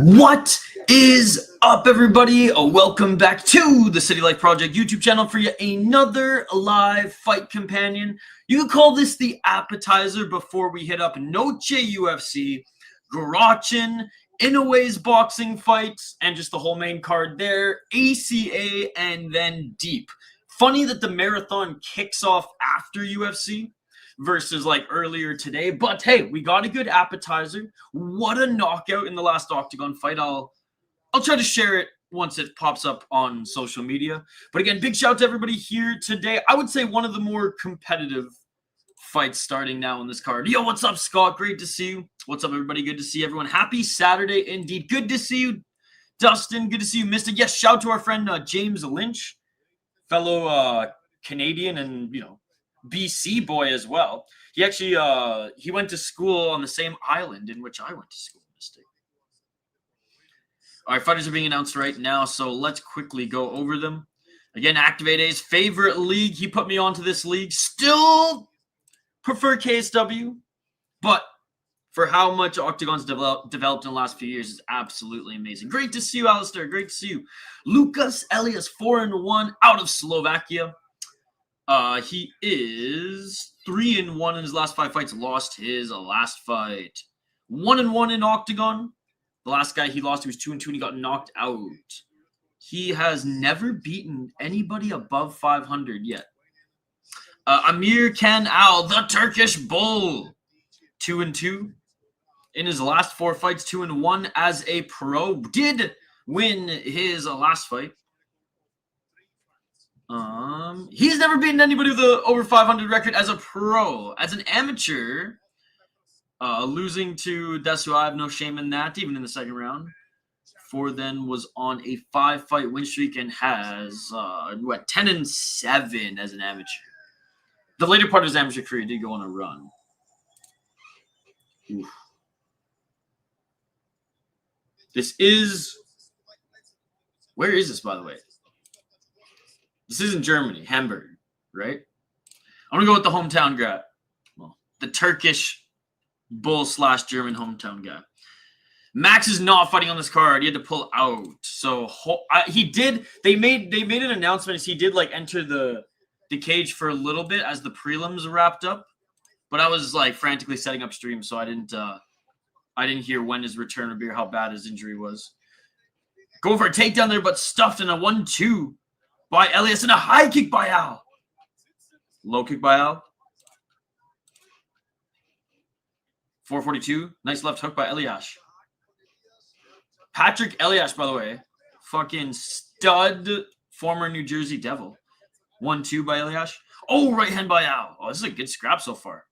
What is up, everybody? Welcome back to the City Life Project YouTube channel for yet another live fight companion. You could call this the appetizer before we hit up Noche UFC, Garachin, Inoue's boxing fights, and just the whole main card there, ACA, and then Deep. Funny that the marathon kicks off after UFC versus like earlier today, but hey, we got a good appetizer. What a knockout in the last Oktagon fight. I'll try to share it once it pops up on social media. But again, big shout out to everybody here today. I would say one of the more competitive fights starting now on this card. Yo, what's up, Scott? Great to see you. What's up, everybody? Good to see everyone. Happy Saturday indeed. Good to see you, Dustin. Good to see you, Mystic. Yes, shout out to our friend James Lynch, fellow Canadian and, you know, BC boy as well. He actually he went to school on the same island in which I went to school. Mystic. All right, fighters are being announced right now, so let's quickly go over them. Again, Activate A's favorite league. He put me onto this league. Still prefer KSW, but for how much Oktagon's developed in the last few years is absolutely amazing. Great to see you, Alistair. Great to see you. Lucas Elias, 4-1 out of Slovakia. He is 3-1 in his last 5 fights. Lost his last fight. 1-1 in Oktagon. The last guy he lost, he was 2-2 and he got knocked out. He has never beaten anybody above 500 yet. Emir-Can, the Turkish Bull, 2-2 in his last 4 fights. 2-1 as a pro. Did win his last fight. He's never beaten anybody with a over 500 record as a pro. As an amateur, losing to Desu, I have no shame in that, even in the second round. Before then was on a 5-fight win streak and has, 10-7 as an amateur. The later part of his amateur career did go on a run. Oof. This is, where is this, by the way? This isn't Germany, Hamburg, right? I'm going to go with the hometown guy. Well, the Turkish bull / German hometown guy. Max is not fighting on this card. He had to pull out. So he did. They made an announcement. He did like enter the cage for a little bit as the prelims wrapped up. But I was like frantically setting up stream, so I didn't hear when his return would be or how bad his injury was. Going for a takedown there, but stuffed in a 1-2. By Elias and a high kick by Al. Low kick by Al. 442. Nice left hook by Elias. Patrick Elias, by the way. Fucking stud former New Jersey Devil. 1-2 by Elias. Oh, right hand by Al. Oh, this is a good scrap so far.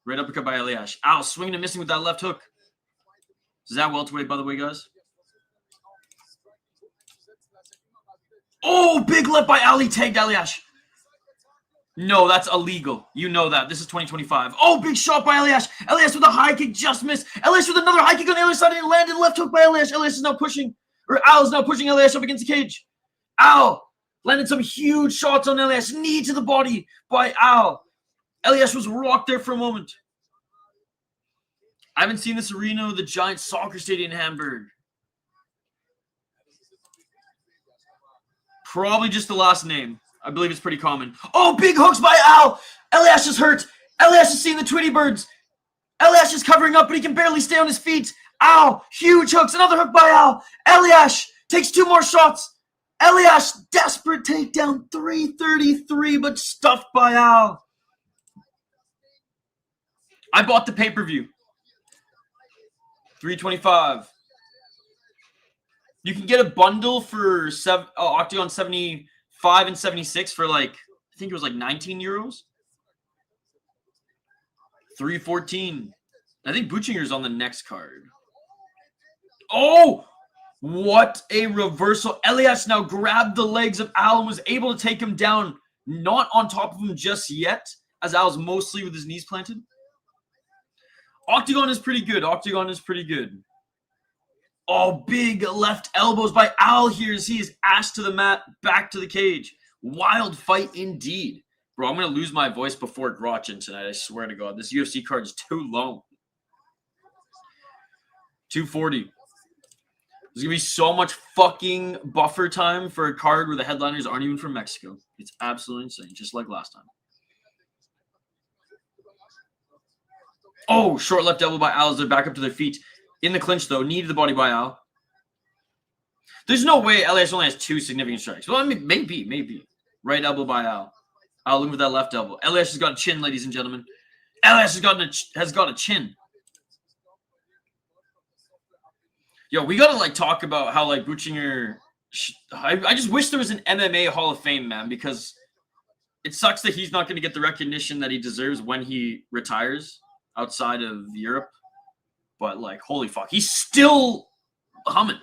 Right uppercut by Elias. Al swinging and missing with that left hook. Is that welterweight, by the way, guys? Oh, big left by Ali. Tagged Elias. No, that's illegal. You know that. This is 2025. Oh, big shot by Elias. Elias with a high kick, just missed. Elias with another high kick on the other side and it landed. Left hook by Elias. Elias is now pushing, or Al is now pushing Elias up against the cage. Al landed some huge shots on Elias. Knee to the body by Al. Elias was rocked there for a moment. I haven't seen this arena with the giant soccer stadium in Hamburg. Probably just the last name. I believe it's pretty common. Oh, big hooks by Al. Elias is hurt. Elias is seeing the Tweety birds. Elias is covering up, but he can barely stay on his feet. Al, huge hooks. Another hook by Al. Elias takes 2 more shots. Elias, desperate takedown. 333, but stuffed by Al. I bought the pay-per-view. 325. You can get a bundle for Oktagon 75 and 76 for like, I think it was like 19 euros. 314. I think Buchinger's on the next card. Oh, what a reversal. Elias now grabbed the legs of Al and was able to take him down. Not on top of him just yet, as Al's mostly with his knees planted. Oktagon is pretty good. Oktagon is pretty good. Oh, big left elbows by Al here as he is ass to the mat, back to the cage. Wild fight indeed. Bro, I'm going to lose my voice before Garachin tonight. I swear to God. This UFC card is too long. 240. There's going to be so much fucking buffer time for a card where the headliners aren't even from Mexico. It's absolutely insane, just like last time. Oh, short left elbow by Al as they're back up to their feet. In the clinch, though. Knee to the body by Al. There's no way Elias only has 2 significant strikes. Well, I mean, maybe. Right elbow by Al. Al looking for that left elbow. Elias has got a chin, ladies and gentlemen. Elias has got a chin. Yo, we gotta like talk about how like Buchinger. I just wish there was an MMA Hall of Fame, man, because it sucks that he's not going to get the recognition that he deserves when he retires outside of Europe. But like, holy fuck, he's still humming.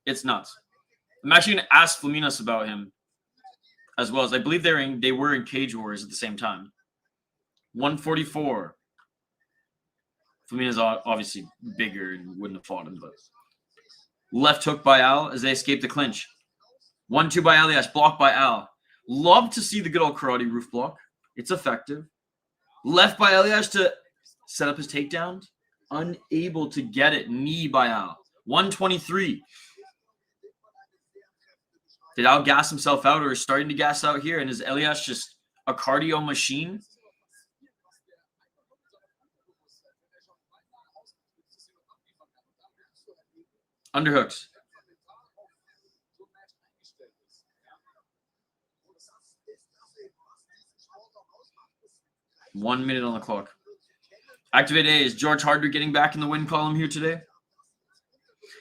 It's nuts. I'm actually going to ask Flaminas about him as well, as I believe they were in Cage Wars at the same time. 144. Flaminas obviously bigger and wouldn't have fought him, but left hook by Al as they escape the clinch. 1-2 by Elias, blocked by Al. Love to see the good old karate roof block. It's effective. Left by Elias to set up his takedown. Unable to get it. Knee by Al. 123. Did Al gas himself out or is starting to gas out here? And is Elias just a cardio machine? Underhooks. 1 minute on the clock. Activate A. Is George Hardwick getting back in the win column here today?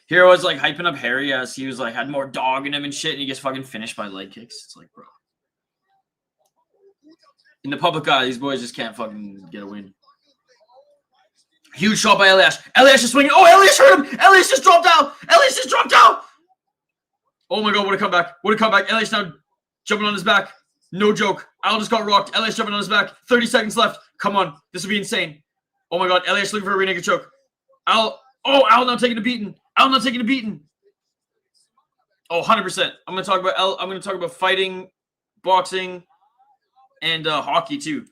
Here I was like hyping up Harry as he was like had more dog in him and shit, and he gets fucking finished by leg kicks. It's like, bro. In the public eye, these boys just can't fucking get a win. Huge shot by Elias. Elias is swinging. Oh, Elias hurt him. Elias just dropped out. Elias just dropped out. Oh my god, what a comeback. What a comeback. Elias now jumping on his back. No joke. Al just got rocked. Elias jumping on his back. 30 seconds left. Come on. This will be insane. Oh my god. Elias looking for a rear naked choke. Al now taking a beating. Al not taking a beating. Oh, 100%. I'm going to talk about fighting, boxing, and hockey too.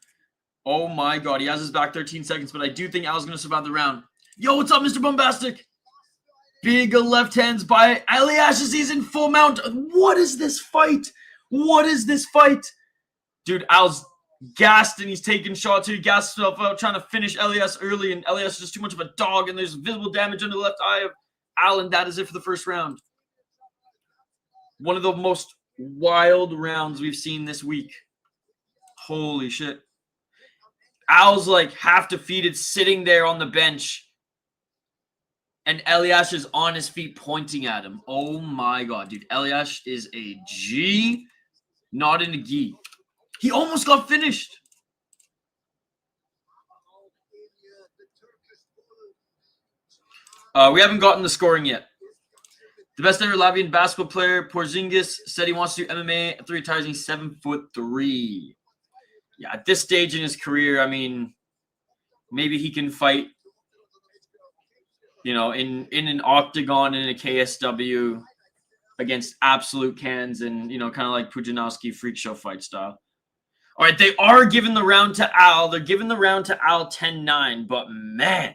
Oh my god. He has his back 13 seconds, but I do think Al's going to survive the round. Yo, what's up, Mr. Bombastic? Big left hands by Elias. He's in full mount. What is this fight? What is this fight? Dude, Al's gassed and he's taking shots here. He gassed himself out trying to finish Elias early, and Elias is just too much of a dog, and there's visible damage under the left eye of Al, and that is it for the first round. One of the most wild rounds we've seen this week. Holy shit. Al's like half defeated, sitting there on the bench, and Elias is on his feet pointing at him. Oh my god, dude. Elias is a G, not in a gi. He almost got finished. We haven't gotten the scoring yet. The best ever Latvian basketball player, Porzingis, said he wants to do MMA after retiring. He's 7'3". Yeah, at this stage in his career, I mean, maybe he can fight, you know, in an Oktagon, in a KSW against absolute cans and, you know, kind of like Pujanowski freak show fight style. All right, they are giving the round to Al. They're giving the round to Al 10-9, but man,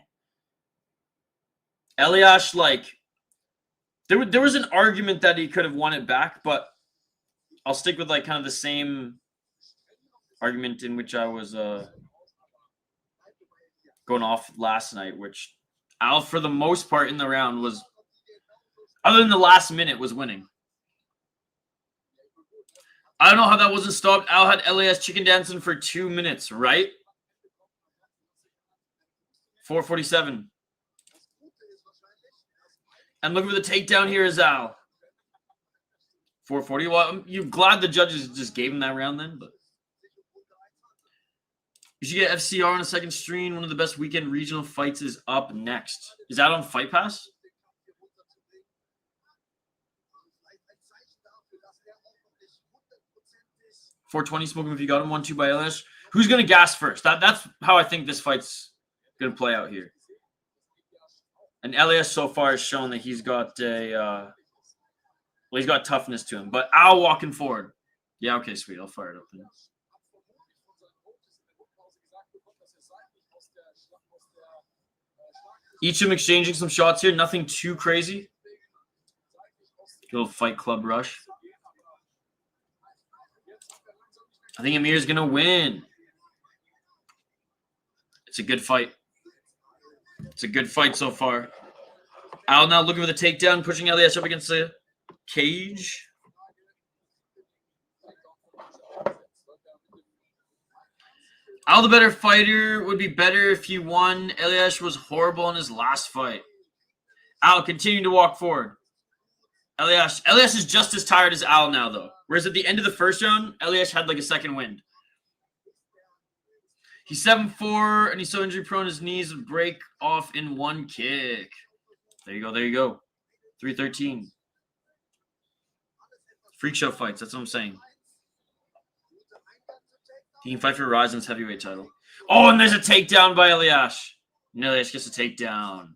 Elias, like, there was an argument that he could have won it back, but I'll stick with like kind of the same argument in which I was going off last night, which Al, for the most part in the round, was, other than the last minute, was winning. I don't know how that wasn't stopped. Al had Elias chicken dancing for 2 minutes, right? 4:47. And look at the takedown here is Al. 4:40. Well, you're glad the judges just gave him that round then, but you should get FCR on a second stream. One of the best weekend regional fights is up next. Is that on Fight Pass? $420 smoking if you got him. 1-2 by Elias. Who's going to gas first? That's how I think this fight's going to play out here. And Elias so far has shown that he's got he's got toughness to him. But Al walking forward. Yeah, okay, sweet. I'll fire it up then. Each of them exchanging some shots here. Nothing too crazy. Little Fight Club rush. I think Emir's going to win. It's a good fight. It's a good fight so far. Al now looking for the takedown, pushing Elias up against the cage. Al, the better fighter, would be better if he won. Elias was horrible in his last fight. Al continuing to walk forward. Elias is just as tired as Al now, though. Whereas at the end of the first round, Elias had like a second wind. He's 7'4", and he's so injury prone his knees would break off in one kick. There you go, there you go. 313. Freak show fights, that's what I'm saying. He can fight for Ryzen's heavyweight title. Oh, and there's a takedown by Elias. And Elias gets a takedown.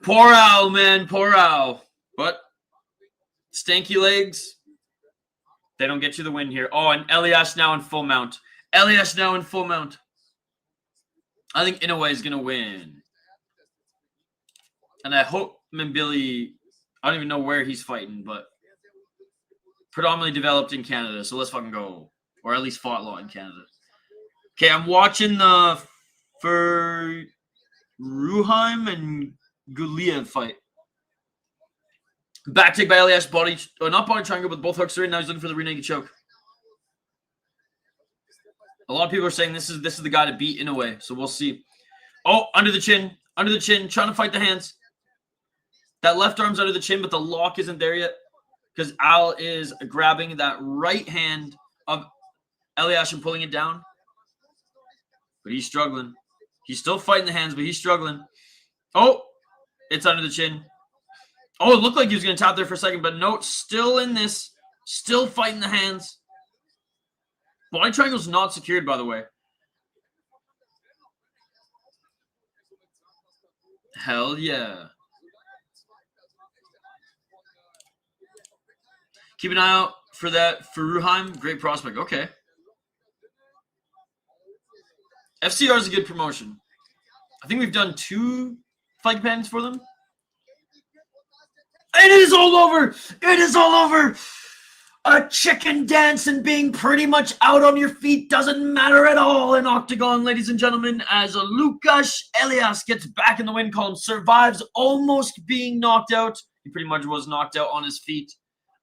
Poor Al, man, poor Al. But stanky legs, they don't get you the win here. Oh, and Elias now in full mount. Elias now in full mount. I think Inoue is going to win. And I hope Mbili, I don't even know where he's fighting, but predominantly developed in Canada. So let's fucking go. Or at least fought law in Canada. Okay, I'm watching the for Ruheim and Guliev fight. Back take by Elias, body, not body triangle, but both hooks are in. Now he's looking for the rear naked choke. A lot of people are saying this is the guy to beat in a way, so we'll see. Oh, under the chin, trying to fight the hands. That left arm's under the chin, but the lock isn't there yet because Al is grabbing that right hand of Elias and pulling it down. But he's struggling. He's still fighting the hands, but he's struggling. Oh, it's under the chin. Oh, it looked like he was going to tap there for a second, but no, still in this. Still fighting the hands. Body triangle's not secured, by the way. Hell yeah. Keep an eye out for that for Ruheim. Great prospect. Okay. FCR is a good promotion. I think we've done 2 fight pens for them. It is all over. It is all over. A chicken dance and being pretty much out on your feet doesn't matter at all in Oktagon, ladies and gentlemen, as Lukasz Elias gets back in the win column, survives almost being knocked out. He pretty much was knocked out on his feet.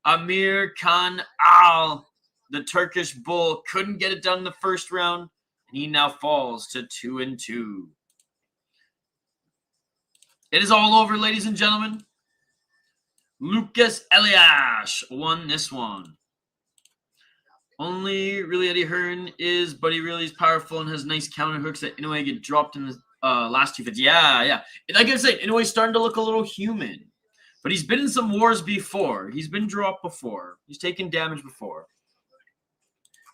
Emir-Can Al, the Turkish bull, couldn't get it done in the first round, and he now falls to 2-2. It is all over, ladies and gentlemen. Lukasz Elias won this one. Only really Eddie Hearn is, but he really is powerful and has nice counter hooks that Inoue get dropped in the last 2 fights. Yeah. Like I said, Inoue's starting to look a little human. But he's been in some wars before. He's been dropped before. He's taken damage before.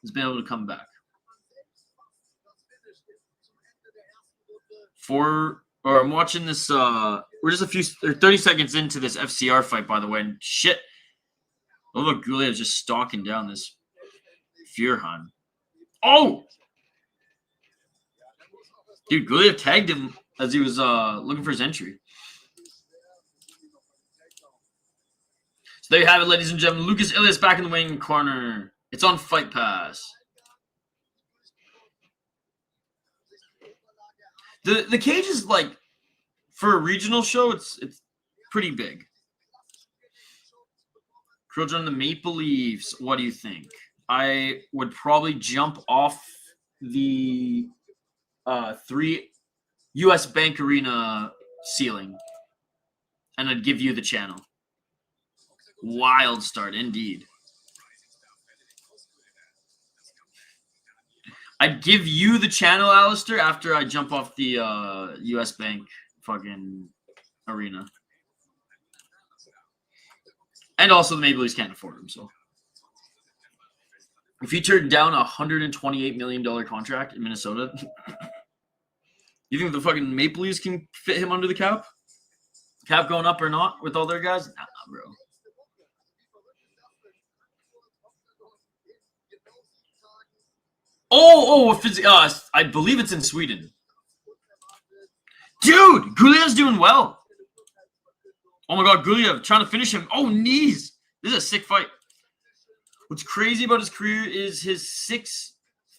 He's been able to come back. I'm watching this, we're just 30 seconds into this FCR fight, by the way, and shit. Look, Guliev is just stalking down this Furhan. Oh! Dude, Guliev tagged him as he was looking for his entry. So there you have it, ladies and gentlemen. Lukasz Elias back in the wing corner. It's on Fight Pass. The cage is like, for a regional show, it's pretty big. Krill on the Maple Leafs. What do you think? I would probably jump off the 3 US Bank Arena ceiling, and I'd give you the channel. Wild start, indeed. I'd give you the channel, Alistair, after I jump off the US Bank fucking arena. And also the Maple Leafs can't afford him, so. If he turned down a $128 million contract in Minnesota, you think the fucking Maple Leafs can fit him under the cap? Cap going up or not with all their guys? Nah, bro. I believe it's in Sweden. Dude, Gulia's doing well. Oh my God, Guliev trying to finish him. Oh, knees. This is a sick fight. What's crazy about his career is his 6th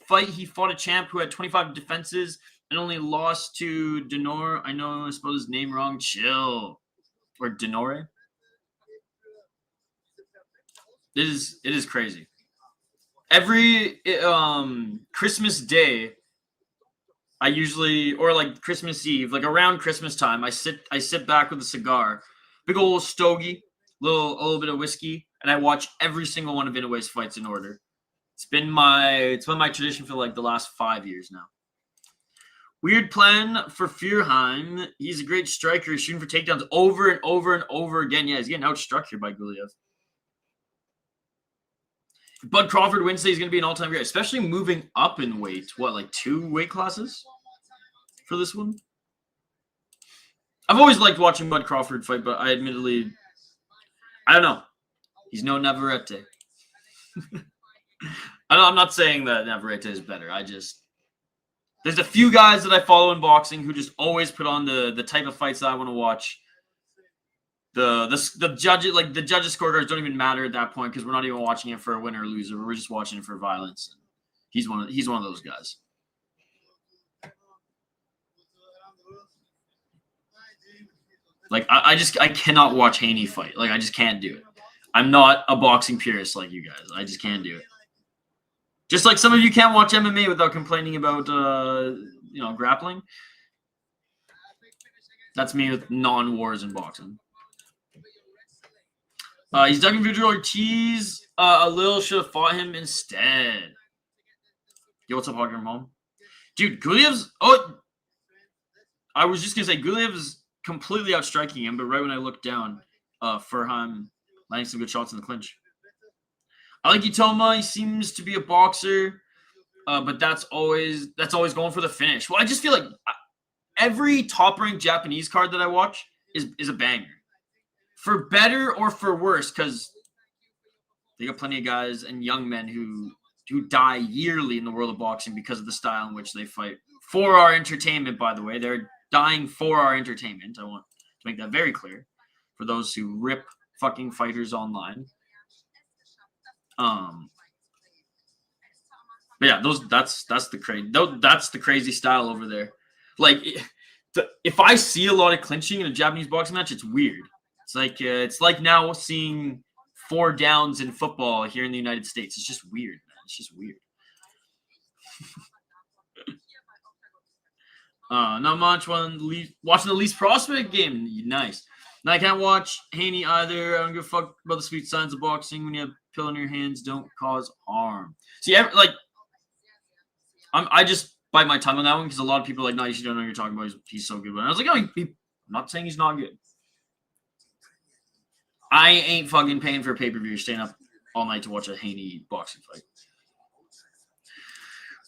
fight, he fought a champ who had 25 defenses and only lost to Denor. I know I spelled his name wrong. Chill. Or Denore. It is crazy. Every Christmas Day, I usually, or like Christmas Eve, like around Christmas time, I sit back with a cigar, big old stogie, a little bit of whiskey, and I watch every single one of Inoue's fights in order. It's been my tradition for like the last 5 years now. Weird plan for Fürheim. He's a great striker. He's shooting for takedowns over and over and over again. Yeah, he's getting outstruck here by Guliev. If Bud Crawford wins today, he's going to be an all-time great, especially moving up in weight. What, like 2 weight classes for this one? I've always liked watching Bud Crawford fight, but I admittedly, I don't know. He's no Navarrete. I'm not saying that Navarrete is better. There's a few guys that I follow in boxing who just always put on the type of fights that I want to watch. The judges scorecards don't even matter at that point because we're not even watching it for a winner or loser. We're just watching it for violence. He's one of those guys. Like I cannot watch Haney fight. Like I just can't do it. I'm not a boxing purist like you guys. I just can't do it. Just like some of you can't watch MMA without complaining about grappling. That's me with non-wars in boxing. He's ducking Vidal Ortiz. A little should have fought him instead. Yo, what's up, Hogger Mom? Dude, Guliev's... Oh, I was just going to say, Guliev's completely outstriking him, but right when I looked down, Fürheim landing some good shots in the clinch. I like Itoma. He seems to be a boxer, but that's always going for the finish. Well, I just feel like every top-ranked Japanese card that I watch is a banger. For better or for worse, because they got plenty of guys and young men who die yearly in the world of boxing because of the style in which they fight. For our entertainment, by the way. They're dying for our entertainment. I want to make that very clear for those who rip fucking fighters online. But yeah, that's the crazy style over there. Like, if I see a lot of clinching in a Japanese boxing match, it's weird. It's like now seeing 4 downs in football here in the United States. It's just weird, man. It's just weird. Not much. Watching the least prospect game. Nice. Now, I can't watch Haney either. I don't give a fuck about the sweet signs of boxing. When you have a pill in your hands, don't cause harm. See, I just bite my tongue on that one because a lot of people are like, no, you don't know what you're talking about. He's so good. But I was like, oh, I'm not saying he's not good. I ain't fucking paying for a pay-per-view, staying up all night to watch a Haney boxing fight.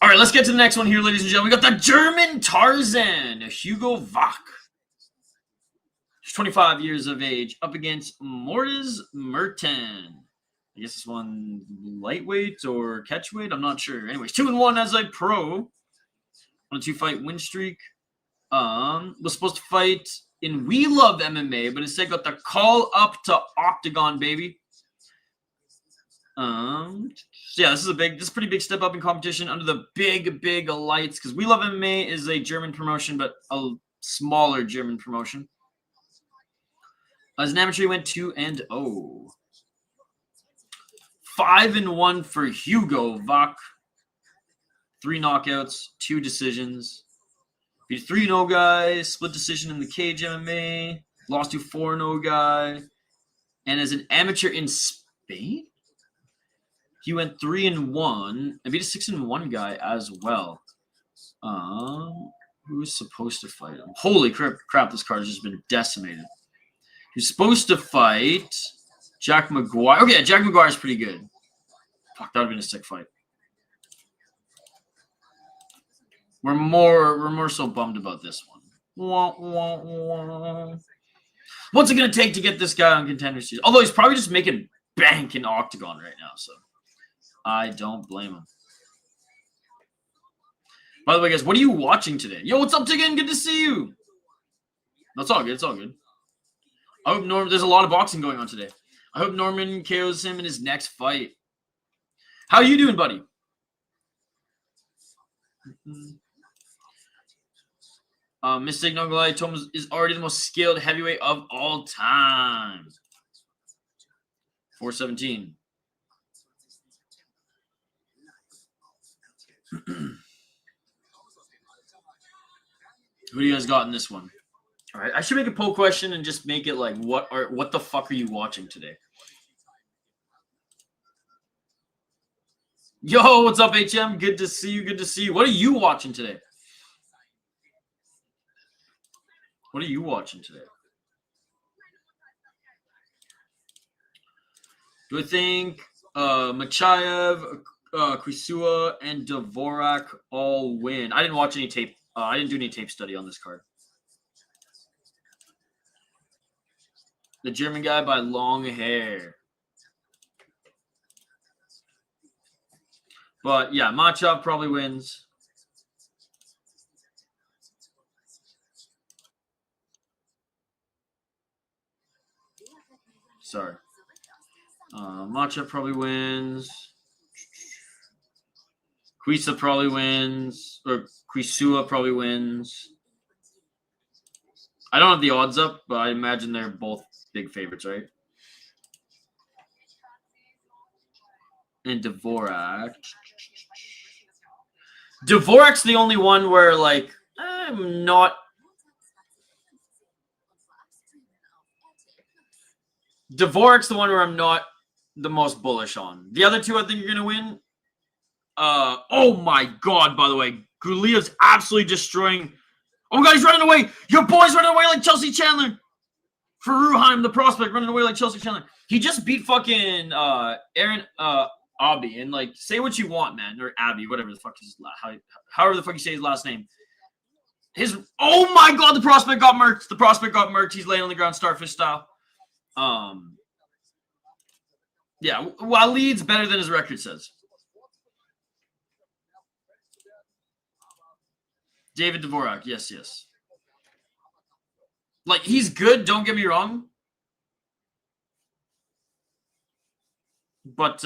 All right, let's get to the next one here, ladies and gentlemen. We got the German Tarzan, Hugo Vach. He's 25 years of age, up against Mortis Merten. I guess this one lightweight or catchweight. I'm not sure. Anyways, 2-1 as a pro on a 2-fight win streak. Was supposed to fight in We Love MMA, but instead got the call up to Oktagon, baby. So yeah, this is a pretty big step up in competition under the big lights because We Love MMA is a German promotion, but a smaller German promotion. As an amateur, he went 2-0. 5-1 for Hugo Vach. 3 knockouts, 2 decisions. Beat a 3-0 guy, split decision in the cage MMA, lost to 4-0 guy. And as an amateur in Spain, he went 3-1 and beat a 6-1 guy as well. Who was supposed to fight him? Holy crap, this card has just been decimated. He was supposed to fight Jack McGuire. Okay, Jack McGuire is pretty good. Fuck, that would have been a sick fight. We're more so bummed about this one. What's it gonna take to get this guy on Contender Series? Although he's probably just making bank in Oktagon right now, so I don't blame him. By the way, guys, what are you watching today? Yo, what's up, Tigan? Good to see you. That's all good. It's all good. I hope Norman. There's a lot of boxing going on today. I hope Norman KOs him in his next fight. How you doing, buddy? Mystic Nogalai Thomas is already the most skilled heavyweight of all time. 417. Who do you guys got in this one? All right, I should make a poll question and just make it like, what the fuck are you watching today? Yo, what's up, HM? Good to see you. Good to see you. What are you watching today? What are you watching today? Do I think Machaev, Quissua, and Dvořák all win? I didn't watch any tape. I didn't do any tape study on this card. The German guy by long hair. But yeah, Machaev probably wins. Sorry. Machaev probably wins. Quissua probably wins. Or Quissua probably wins. I don't have the odds up, but I imagine they're both big favorites, right? And Dvořák. Dvořák's the only one where, like, I'm not. Dvořák's the one where I'm not the most bullish on. The other two I think are going to win. Oh my God, by the way. Guliev's absolutely destroying. Oh my God, he's running away. Your boy's running away like Chelsea Chandler. Faruheim, the prospect, running away like Chelsea Chandler. He just beat fucking Aaron Abby. And, like, say what you want, man. Or Abby, whatever the fuck is however the fuck you say his last name. Oh my God, the prospect got murked. The prospect got murked. He's laying on the ground, starfish style. Yeah, Walid's better than his record says. David Dvořák, yes. Like, he's good, don't get me wrong. But,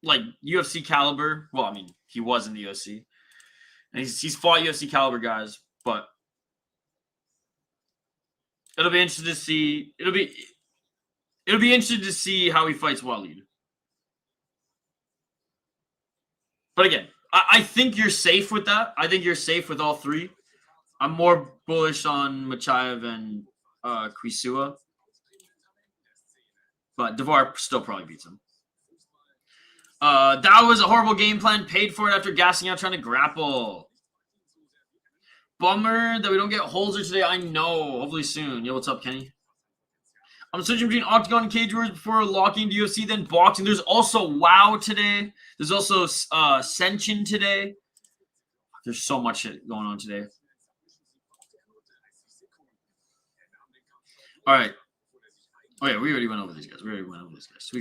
like, UFC caliber. Well, I mean, he was in the UFC. And he's fought UFC caliber guys, but it'll be interesting to see. It'll be interesting to see how he fights Walid. But again, I think you're safe with that. I think you're safe with all three. I'm more bullish on Machaev and Quissua. But Dvořák still probably beats him. That was a horrible game plan. Paid for it after gassing out trying to grapple. Bummer that we don't get Holzer today. I know. Hopefully soon. Yo, what's up, Kenny? I'm switching between Oktagon and Cage Wars before locking to UFC, then boxing. There's also WoW today. There's also Senshin today. There's so much shit going on today. All right. Oh, yeah, we already went over these guys. We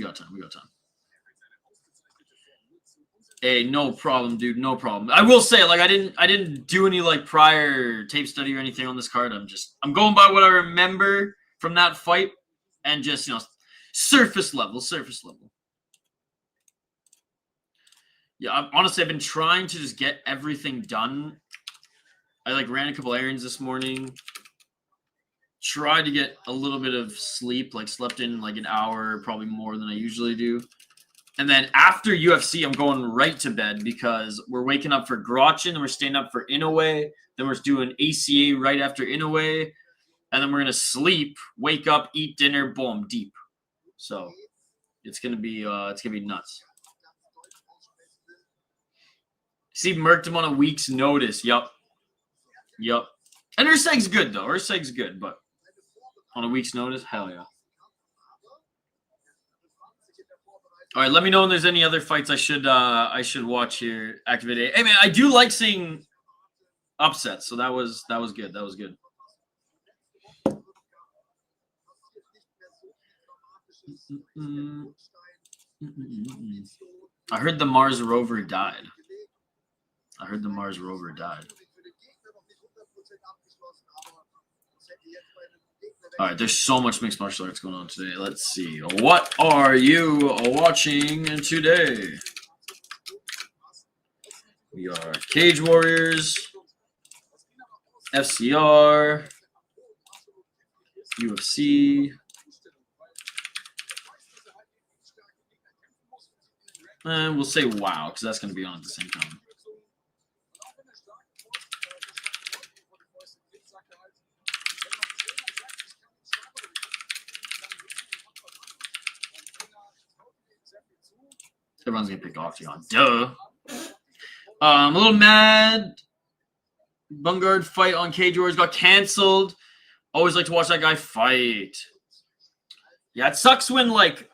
got time. Hey, no problem, dude. No problem. I will say, like, I didn't do any, like, prior tape study or anything on this card. I'm going by what I remember from that fight and just, you know, surface level. Yeah, honestly, I've been trying to just get everything done. I, like, ran a couple errands this morning. Tried to get a little bit of sleep, like, slept in, like, an hour, probably more than I usually do. And then after UFC, I'm going right to bed because we're waking up for Grotchin, and we're staying up for Inoue. Then we're doing ACA right after Inoue. And then we're going to sleep, wake up, eat dinner, boom, deep. So it's going to be nuts. See, murked him on a week's notice. Yup. And Urseg's good, though. Urseg's good, but on a week's notice, hell yeah. All right, let me know when there's any other fights I should watch here. Activate A. Hey man, I do like seeing upsets, so that was good. That was good. I heard the Mars rover died. All right, there's so much mixed martial arts going on today. Let's see. What are you watching today? We are Cage Warriors, FCR, UFC. And we'll say WoW, because that's going to be on at the same time. Everyone's going to pick Oktagon. Duh. I'm a little mad. Bungard fight on Cage Warriors got canceled. Always like to watch that guy fight. Yeah, it sucks when, like,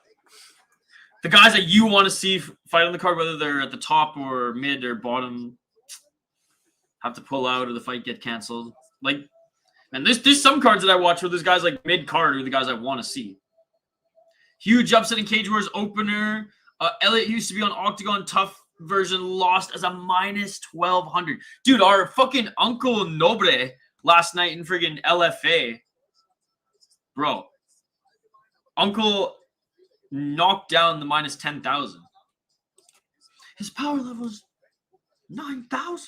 the guys that you want to see fight on the card, whether they're at the top or mid or bottom, have to pull out or the fight get canceled. Like, and there's some cards that I watch where there's guys like mid card are the guys I want to see. Huge upset in Cage Warriors opener. Elliot used to be on Oktagon tough version, lost as a minus 1200. Dude, our fucking Uncle Nobre last night in friggin' LFA. Bro. Uncle knocked down the minus 10,000. His power level is 9,000.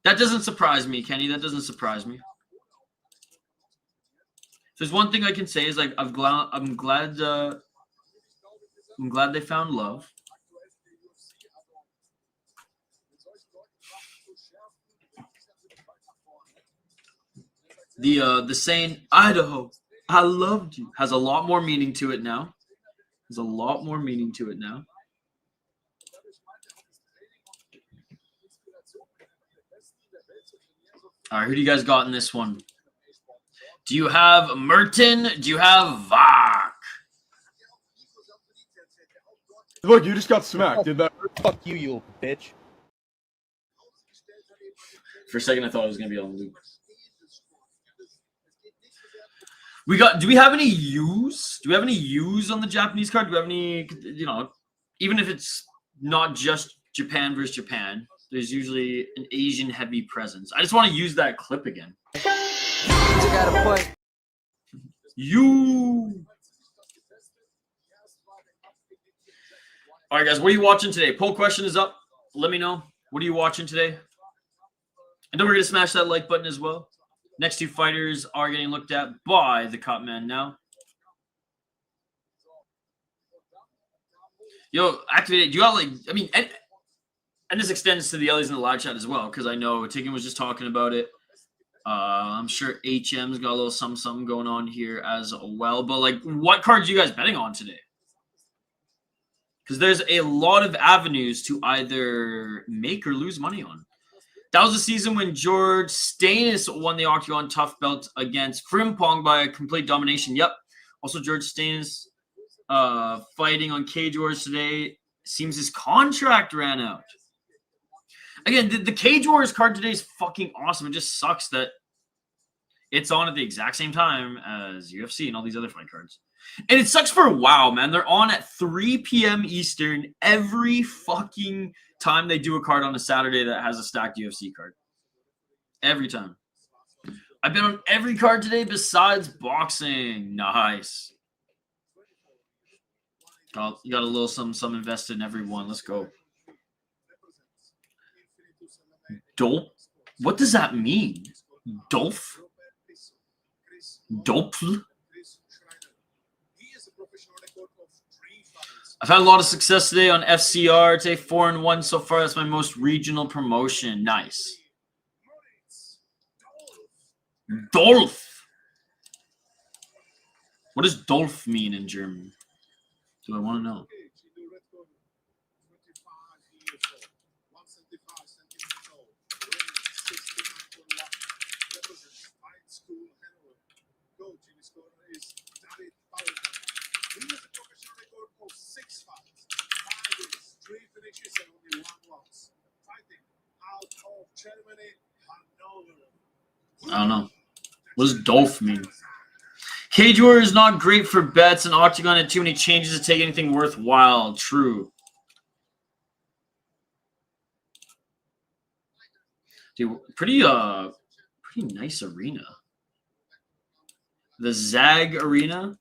That doesn't surprise me, Kenny. That doesn't surprise me. There's one thing I can say is like I'm glad they found love. The saying Idaho, I loved you has a lot more meaning to it now. There's a lot more meaning to it now. All right, who do you guys got in this one? Do you have Merton? Do you have Vach? Look, you just got smacked. Did that? Fuck you, you bitch. For a second, I thought I was gonna be on loop. Do we have any U's? Do we have any U's on the Japanese card? Do we have any, you know, even if it's not just Japan versus Japan, there's usually an Asian heavy presence. I just want to use that clip again. You got a point. You. All right, guys, what are you watching today? Poll question is up. Let me know. What are you watching today? And don't forget to smash that like button as well. Next two fighters are getting looked at by the Cut Man now. Yo, activate it. Do you got, like, I mean, and this extends to the Ellies in the live chat as well, because I know Tigan was just talking about it. I'm sure HM's got a little something going on here as well. But, like, what cards are you guys betting on today? Because there's a lot of avenues to either make or lose money on. That was the season when George Stanis won the Oktagon Tough Belt against Frimpong by a complete domination. Yep. Also, George Stanis fighting on Cage Wars today. Seems his contract ran out. Again, the Cage Wars card today is fucking awesome. It just sucks that it's on at the exact same time as UFC and all these other fight cards. And it sucks for WoW, man. They're on at 3 p.m. Eastern every fucking time they do a card on a Saturday that has a stacked UFC card. Every time. I've been on every card today besides boxing. Nice. You got a little some invested in every one. Let's go. Dolp? What does that mean? Dolf? Dolph? I've had a lot of success today on FCR. Today 4-1 so far. That's my most regional promotion. Nice. Dolph. What does Dolph mean in German? Do I want to know? I don't know. What does Dolph mean? Cage Warrior is not great for bets, and Oktagon had too many changes to take anything worthwhile. True. Dude, pretty nice arena. The Zag Arena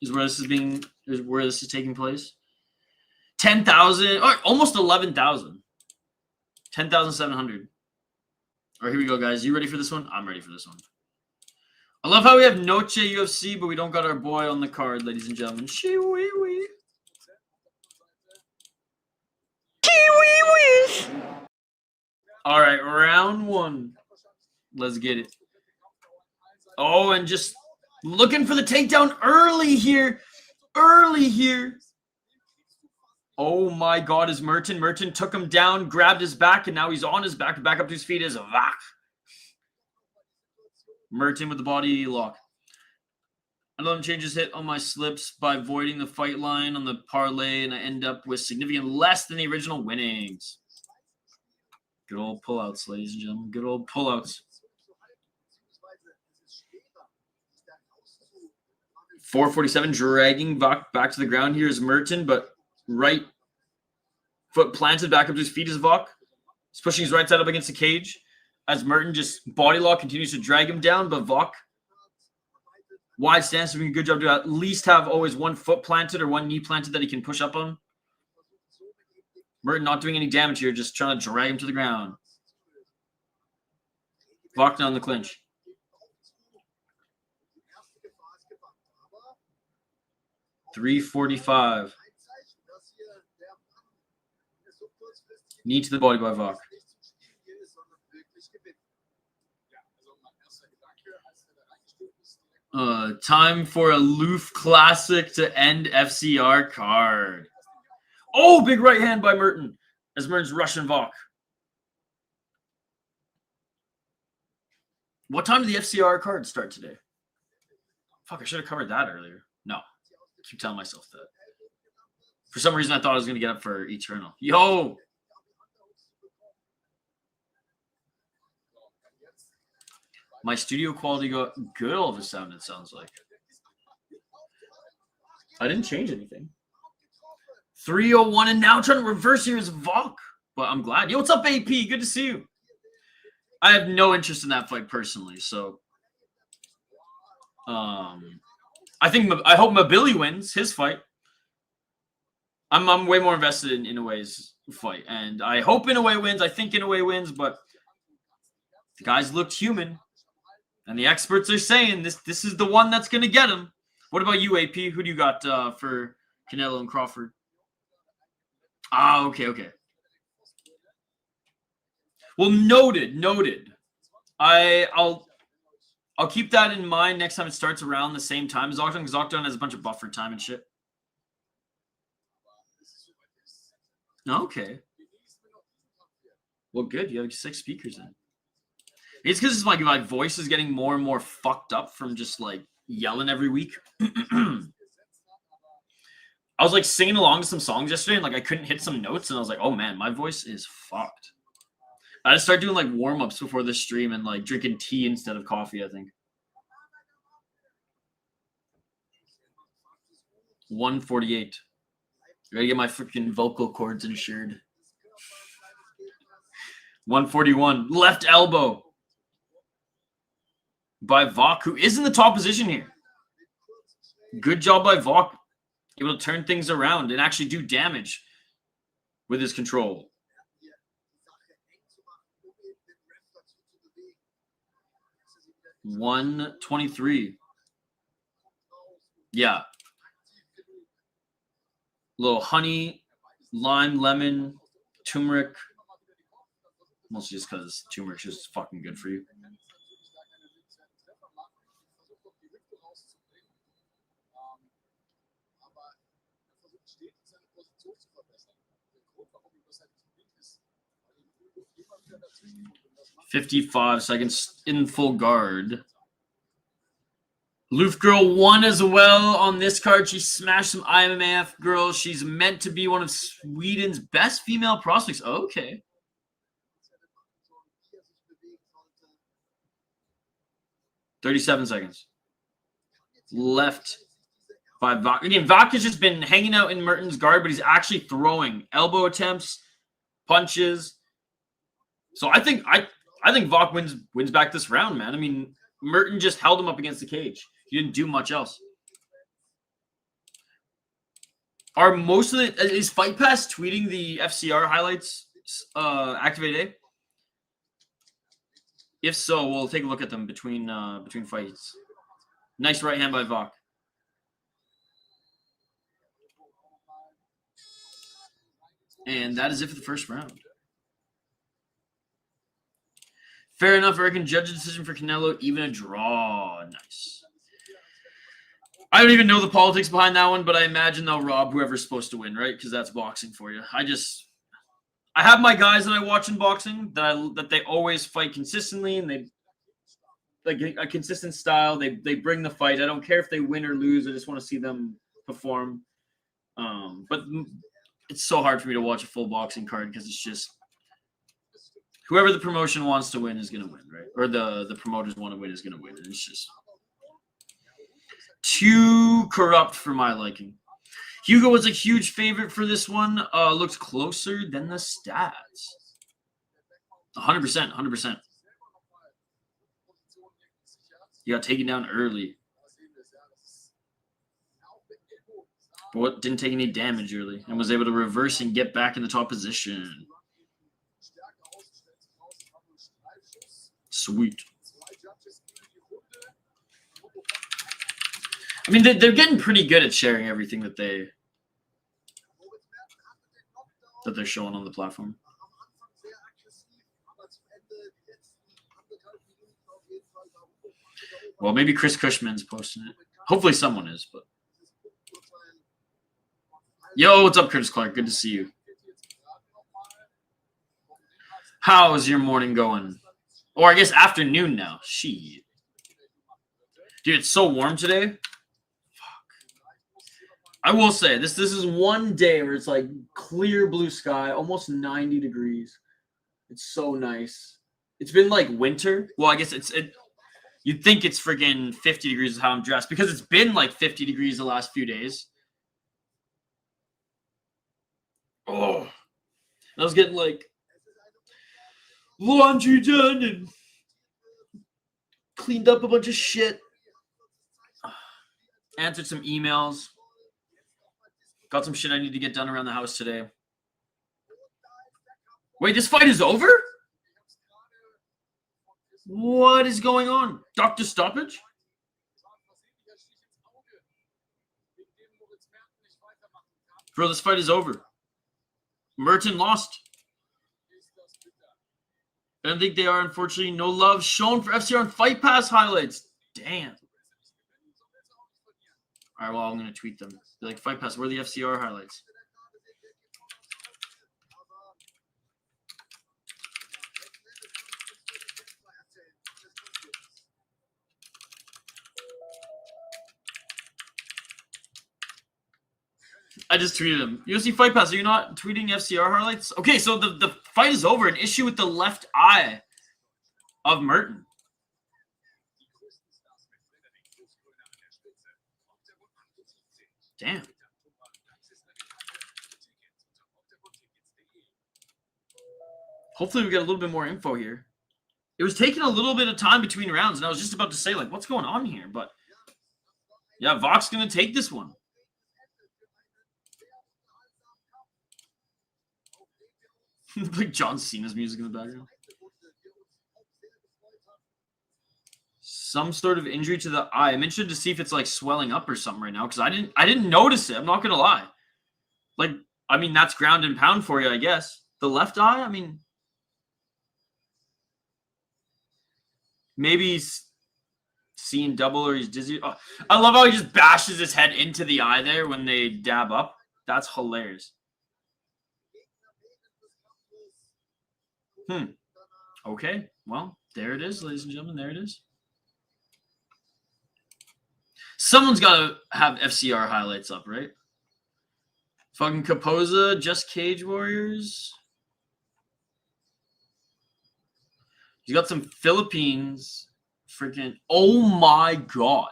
is where this is taking place. 10,000, or almost 11,000. 10,700. All right, here we go, guys. You ready for this one? I'm ready for this one. I love how we have Noche UFC, but we don't got our boy on the card, ladies and gentlemen. Shee-wee-wee. Shee-wee-wee. All right, round one. Let's get it. Oh, and just looking for the takedown early here. Early here. Oh, my God, is Merton. Merton took him down, grabbed his back, and now he's on his back. Back up to his feet is Vach. Merton with the body lock. I let him change his hit on my slips by voiding the fight line on the parlay, and I end up with significant less than the original winnings. Good old pullouts, ladies and gentlemen. Good old pullouts. 447 dragging Vach back to the ground. Here is Merton, but right foot planted back up to his feet is Vach. He's pushing his right side up against the cage as Merton just body lock continues to drag him down, but Vach wide stance doing a good job to at least have always one foot planted or one knee planted that he can push up on. Merton not doing any damage here, just trying to drag him to the ground. Vach down the clinch. .345. Knee to the body by Vach. Time for a Loof Classic to end FCR card. Oh, big right hand by Merton as Merton's rushing Vach. What time did the FCR card start today? Fuck, I should have covered that earlier. No. I keep telling myself that. For some reason, I thought I was going to get up for Eternal. Yo! My studio quality got good all of a sudden, it sounds like. I didn't change anything. 301, and now trying to reverse here is Vach. But I'm glad. Yo, what's up, AP? Good to see you. I have no interest in that fight personally, so I hope Mabili wins his fight. I'm way more invested in Inoue's fight, and I hope Inoue wins. I think Inoue wins, but the guys looked human, and the experts are saying this is the one that's going to get him. What about you, AP? Who do you got for Canelo and Crawford? Ah, okay. Well, noted. I'll keep that in mind next time it starts around the same time as Oktagon, because Oktagon has a bunch of buffer time and shit. Okay. Well, good. You have 6 speakers in. It's because my voice is getting more and more fucked up from just like yelling every week. I was like singing along to some songs yesterday and like I couldn't hit some notes and I was like, oh man, my voice is fucked. I just started doing like warm-ups before the stream and like drinking tea instead of coffee, I think. 148. I gotta get my freaking vocal cords insured. 141. Left elbow by Vach, who is in the top position here. Good job by Vach. Able to turn things around and actually do damage with his control. $123. Yeah. Little honey, lime, lemon, turmeric. Mostly just because turmeric's just fucking good for you. $55 seconds in full guard. Loof Girl won as well on this card. She smashed some IMMAF girls. She's meant to be one of Sweden's best female prospects. Okay. $37 seconds. Left by Vach. Again, Vach has just been hanging out in Merton's guard, but he's actually throwing elbow attempts, punches. So I think Vach wins back this round, man. I mean, Merton just held him up against the cage. He didn't do much else. Are most of the is Fight Pass tweeting the FCR highlights Activate A? If so, we'll take a look at them between fights. Nice right hand by Vach. And that is it for the first round. Fair enough. I can judge a decision for Canelo, even a draw. Nice. I don't even know the politics behind that one, but I imagine they'll rob whoever's supposed to win, right? Because that's boxing for you. I have my guys that I watch in boxing that they always fight consistently, and they like a consistent style. They bring the fight. I don't care if they win or lose. I just want to see them perform. But it's so hard for me to watch a full boxing card because it's just whoever the promotion wants to win is going to win, right? Or the promoters want to win is going to win. And it's just too corrupt for my liking. Hugo was a huge favorite for this one. Looked closer than the stats. 100%, 100%. You got taken down early. But didn't take any damage early and was able to reverse and get back in the top position. Sweet. I mean, they're getting pretty good at sharing everything that they're showing on the platform. Well, maybe Chris Cushman's posting it. Hopefully someone is, but. Yo, what's up, Curtis Clark? Good to see you. How's your morning going? Or I guess afternoon now. Shit. Dude, it's so warm today. Fuck. I will say, this is one day where it's like clear blue sky, almost 90 degrees. It's so nice. It's been like winter. Well, I guess you'd think it's friggin' 50 degrees is how I'm dressed because it's been like 50 degrees the last few days. Oh, I was getting like laundry done and cleaned up a bunch of shit. Answered some emails. Got some shit I need to get done around the house today. Wait, this fight is over? What is going on? Doctor stoppage? Bro, this fight is over. Merton lost. I don't think they are, unfortunately. No love shown for FCR on Fight Pass highlights. Damn. All right, well, I'm going to tweet them. Be like, Fight Pass, where are the FCR highlights? I just tweeted him. UFC Fight Pass, are you not tweeting FCR highlights? Okay, so the fight is over. An issue with the left eye of Merton. Damn. Hopefully we get a little bit more info here. It was taking a little bit of time between rounds, and I was just about to say, like, what's going on here? But, yeah, Vach's going to take this one. Like John Cena's music in the background. Some sort of injury to the eye. I'm interested to see if it's like swelling up or something right now because I didn't notice it. I'm not gonna lie. Like, I mean, that's ground and pound for you, I guess. The left eye, I mean, maybe he's seeing double or he's dizzy. Oh, I love how he just bashes his head into the eye there when they dab up. That's hilarious. Okay. Well, there it is, ladies and gentlemen. There it is. Someone's got to have FCR highlights up, right? Fucking Capoza, Just Cage Warriors. You got some Philippines. Freaking. Oh my God.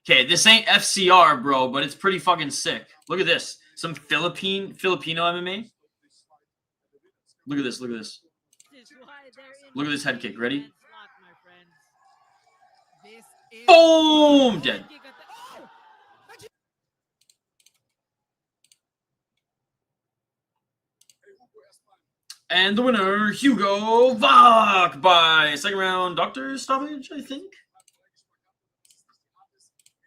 Okay, this ain't FCR, bro, but it's pretty fucking sick. Look at this. Some Filipino MMA. Look at this. Look at this. Look at this head kick. Ready? Boom! Dead. And the winner, Hugo Vach, by second round doctor stoppage, I think.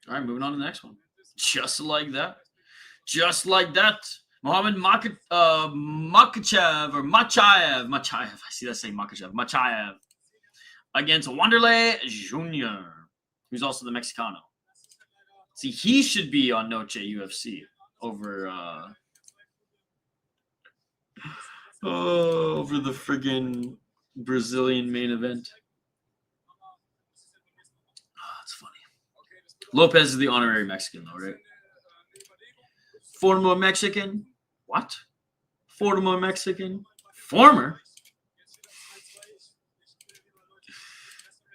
All right, moving on to the next one. Just like that. Just like that. Mohammed Machaev or Machaev. I see that saying Machaev. Machaev against Wanderley Jr., who's also the Mexicano. See, he should be on Noche UFC over over the friggin' Brazilian main event. Oh, that's funny. Lopez is the honorary Mexican, though, right? Former Mexican? What? Former Mexican? Former?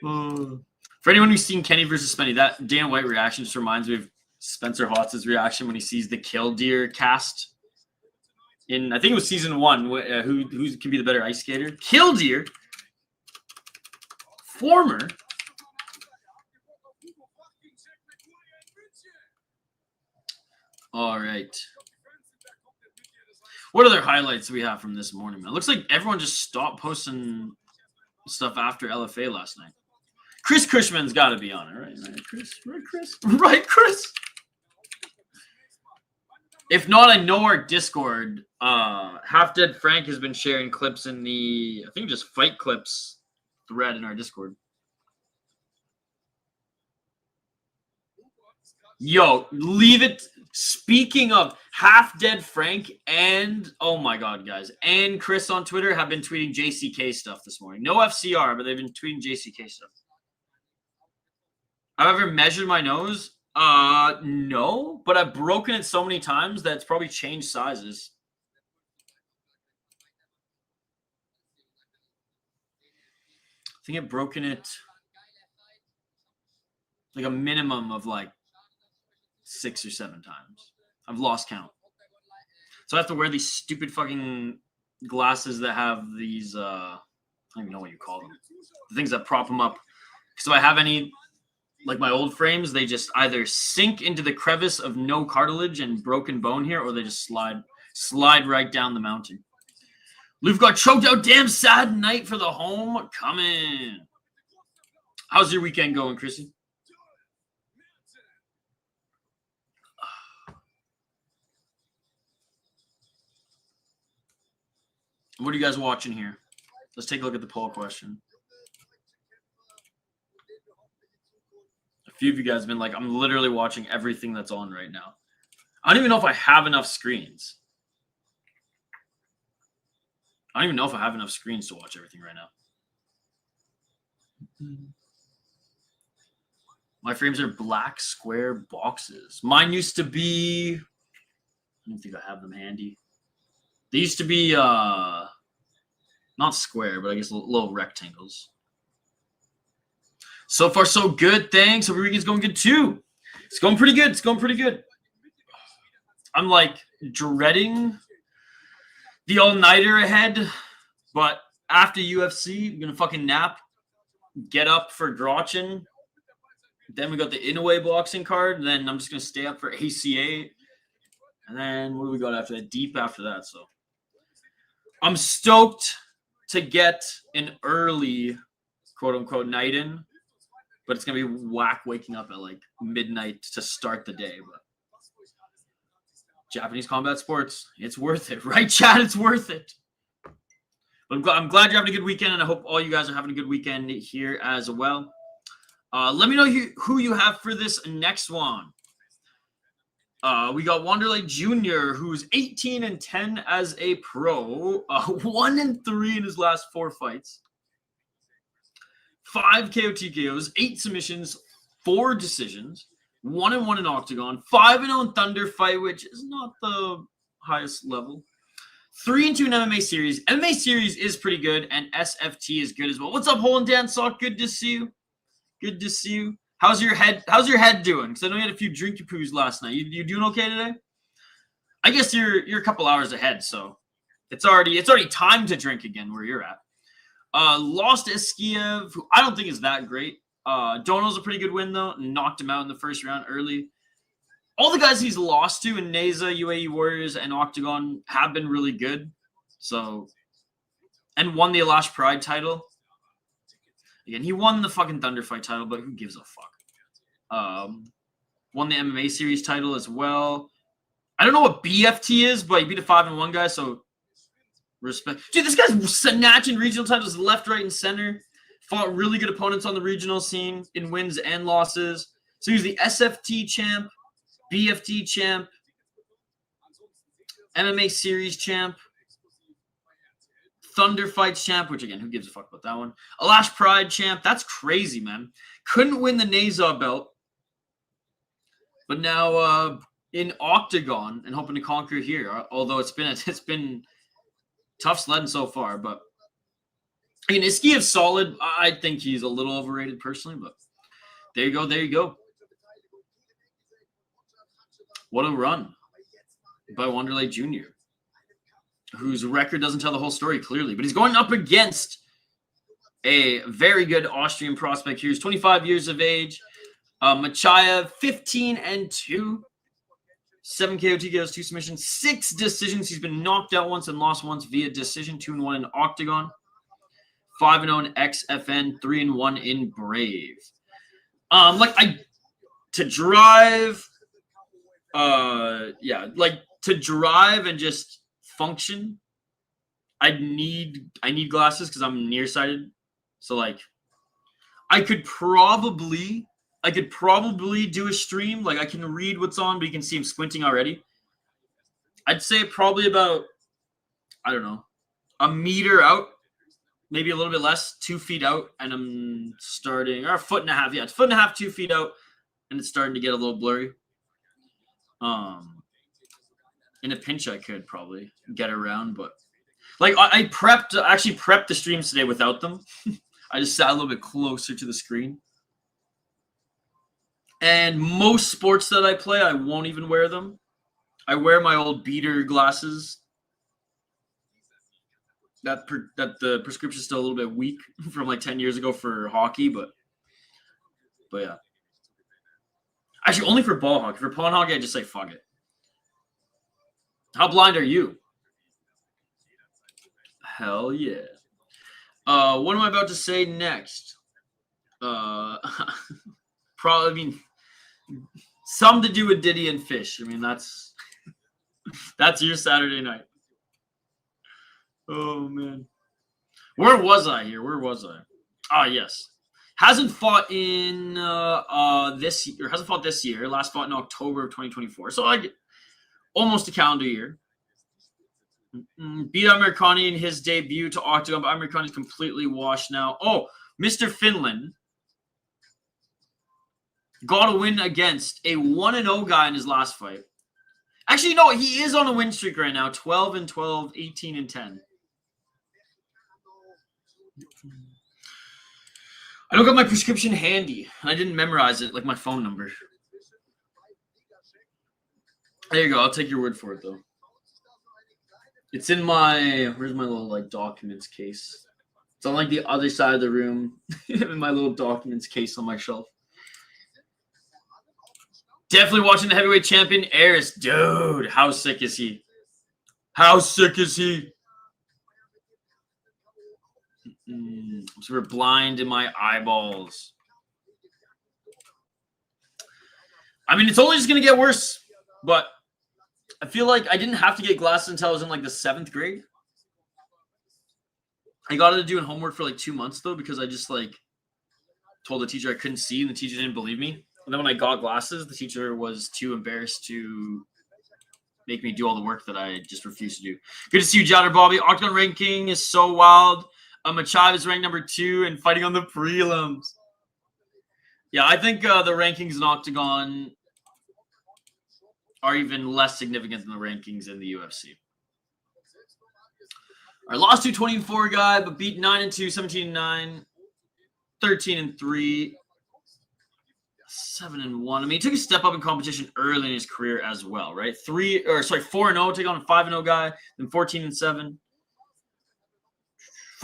For anyone who's seen Kenny versus Spenny, that Dan White reaction just reminds me of Spencer Hotz' reaction when he sees the Killdeer cast in, I think it was season 1, who can be the better ice skater. Killdeer? Former? All right. What other highlights do we have from this morning, man? It looks like everyone just stopped posting stuff after LFA last night. Chris Cushman's got to be on it, right? Right, Chris? Right, Chris? Right, Chris? If not, I know our Discord, Half Dead Frank has been sharing clips in the, I think just fight clips thread in our Discord. Yo, leave it. Speaking of Half Dead Frank and, oh my God, guys, and Chris on Twitter have been tweeting JCK stuff this morning. No FCR, but they've been tweeting JCK stuff. I've ever measured my nose? No, but I've broken it so many times that it's probably changed sizes. I think I've broken it like a minimum of like 6 or 7 times. I've lost count. So I have to wear these stupid fucking glasses that have these, I don't even know what you call them. The things that prop them up. So if I have any, like my old frames, they just either sink into the crevice of no cartilage and broken bone here, or they just slide right down the mountain. Luke got choked out. Damn sad night for the homecoming. How's your weekend going, Chrissy? What are you guys watching here? Let's take a look at the poll question. A few of you guys have been like, I'm literally watching everything that's on right now. I don't even know if I have enough screens. I don't even know if I have enough screens to watch everything right now. My frames are black square boxes. Mine used to be, I don't think I have them handy. They used to be not square, but I guess little rectangles. So far, so good. Thanks. Every weekend's going good too. It's going pretty good. It's going pretty good. I'm like dreading the all-nighter ahead, but after UFC, I'm gonna fucking nap, get up for Grotchen. Then we got the Inoue boxing card. And then I'm just gonna stay up for ACA. And then what do we got after that? Deep after that. So I'm stoked to get an early quote-unquote night in, but it's going to be whack waking up at like midnight to start the day. But Japanese combat sports, it's worth it. Right, Chad? It's worth it. But I'm glad you're having a good weekend, and I hope all you guys are having a good weekend here as well. Let me know who you have for this next one. We got Wanderley Jr., who's 18-10 as a pro, 1-3 in his last 4 fights, 5 KO TKOs, 8 submissions, 4 decisions, 1-1 in Oktagon, 5-0 in Thunder fight, which is not the highest level, 3-2 in MMA series. MMA series is pretty good, and SFT is good as well. What's up, Hole and Dan Sock? Good to see you. Good to see you. How's your head doing? Because I know you had a few drinky poos last night. You doing okay today? I guess you're a couple hours ahead, so it's already time to drink again where you're at. Lost to Iskiev, who I don't think is that great. Dono's a pretty good win, though. Knocked him out in the first round early. All the guys he's lost to in Neza, UAE Warriors, and Oktagon have been really good. So, and won the Alash Pride title. Again, he won the fucking Thunder Fight title, but who gives a fuck? Won the MMA series title as well. I don't know what BFT is, but he beat a 5-1 guy, so respect. Dude, this guy's snatching regional titles left, right, and center. Fought really good opponents on the regional scene in wins and losses. So he's the SFT champ, BFT champ, MMA series champ, Thunder Fights champ, which again, who gives a fuck about that one? Alash Pride champ. That's crazy, man. Couldn't win the Neza belt. But now in Oktagon and hoping to conquer here, although it's been tough sledding so far. But I mean, Iskiev's solid. I think he's a little overrated personally, but there you go. There you go. What a run by Wanderley Jr., whose record doesn't tell the whole story clearly, but he's going up against a very good Austrian prospect here. He's 25 years of age. Machaev, 15-2, 7 KO, TKOs, 2 submissions, 6 decisions. He's been knocked out once and lost once via decision. 2-1 in Oktagon, 5-0 in XFN, 3-1 in Brave. To drive and just function, I need glasses because I'm nearsighted. So like I could probably do a stream. Like I can read what's on, but you can see him squinting already. I'd say probably about, I don't know, a meter out, maybe a little bit less, 2 feet out, and I'm starting, or a foot and a half. Yeah, it's 1.5 feet, 2 feet out, and it's starting to get a little blurry. In a pinch, I could probably get around, but like I actually prepped the streams today without them. I just sat a little bit closer to the screen. And most sports that I play, I won't even wear them. I wear my old beater glasses. That the prescription is still a little bit weak from like 10 years ago for hockey, but yeah. Actually, only for ball hockey. For pawn hockey, I just say fuck it. How blind are you? Hell yeah. What am I about to say next? Probably, I mean, something to do with Diddy and Fish. I mean, that's your Saturday night. Oh, man. Where was I here? Where was I? Ah, yes. Hasn't fought in this year. Hasn't fought this year. Last fought in October of 2024. So like almost a calendar year. Beat Emir-Can in his debut to Oktagon, but Emir-Can is completely washed now. Oh, Mr. Finland got a win against a 1-0 guy in his last fight. Actually, no, he is on a win streak right now. 12-12, 18-10. I don't got my prescription handy. I didn't memorize it, like my phone number. There you go. I'll take your word for it, though. It's in my... Where's my little, like, documents case? It's on, like, the other side of the room. In my little documents case on my shelf. Definitely watching the heavyweight champion, Eris. Dude, how sick is he? How sick is he? I'm super blind in my eyeballs. I mean, it's only just going to get worse. But I feel like I didn't have to get glasses until I was in like the 7th grade. I got into doing homework for like 2 months though, because I just like told the teacher I couldn't see and the teacher didn't believe me. And then when I got glasses, the teacher was too embarrassed to make me do all the work that I just refused to do. Good to see you, Jadder Bobby. Octagon ranking is so wild. Machaev is ranked number 2 and fighting on the prelims. Yeah, I think the rankings in Octagon are even less significant than the rankings in the UFC. Our lost to 24 guy, but beat 9-2, 17-9, 13-3, 7-1. I mean, he took a step up in competition early in his career as well, right? 4-0, take on a 5-0 guy, then 14-7.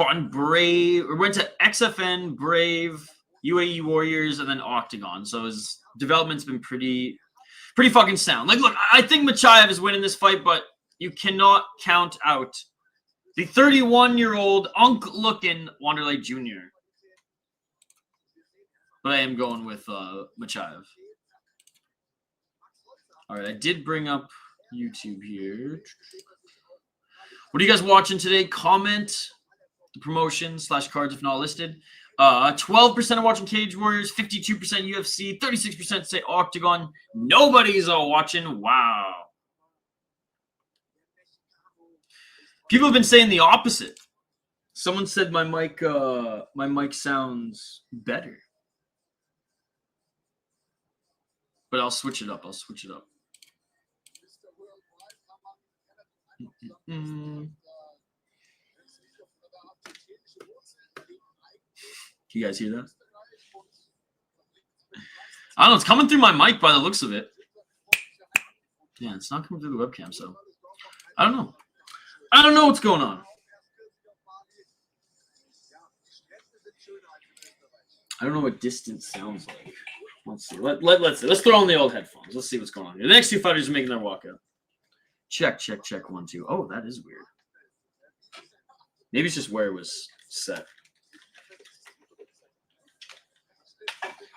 fought in Brave, or went to XFN, Brave, UAE Warriors, and then Oktagon. So his development's been pretty fucking sound. Like, look, I think Machaev is winning this fight, but you cannot count out the 31-year-old unk-looking Wanderley Jr. But I am going with Machaev. All right, I did bring up YouTube here. What are you guys watching today? Comment the promotion / cards if not listed. 12% are watching Cage Warriors, 52% UFC, 36% say Oktagon. Nobody's watching. Wow. People have been saying the opposite. Someone said my mic sounds better. But I'll switch it up. Can you guys hear that? I don't know. It's coming through my mic by the looks of it. Yeah, it's not coming through the webcam, so I don't know. I don't know what's going on. I don't know what distance sounds like. Let's see. Let's see. Let's throw on the old headphones. Let's see what's going on here. The next two fighters are making their walkout. Check. 1, 2. Oh, that is weird. Maybe it's just where it was set.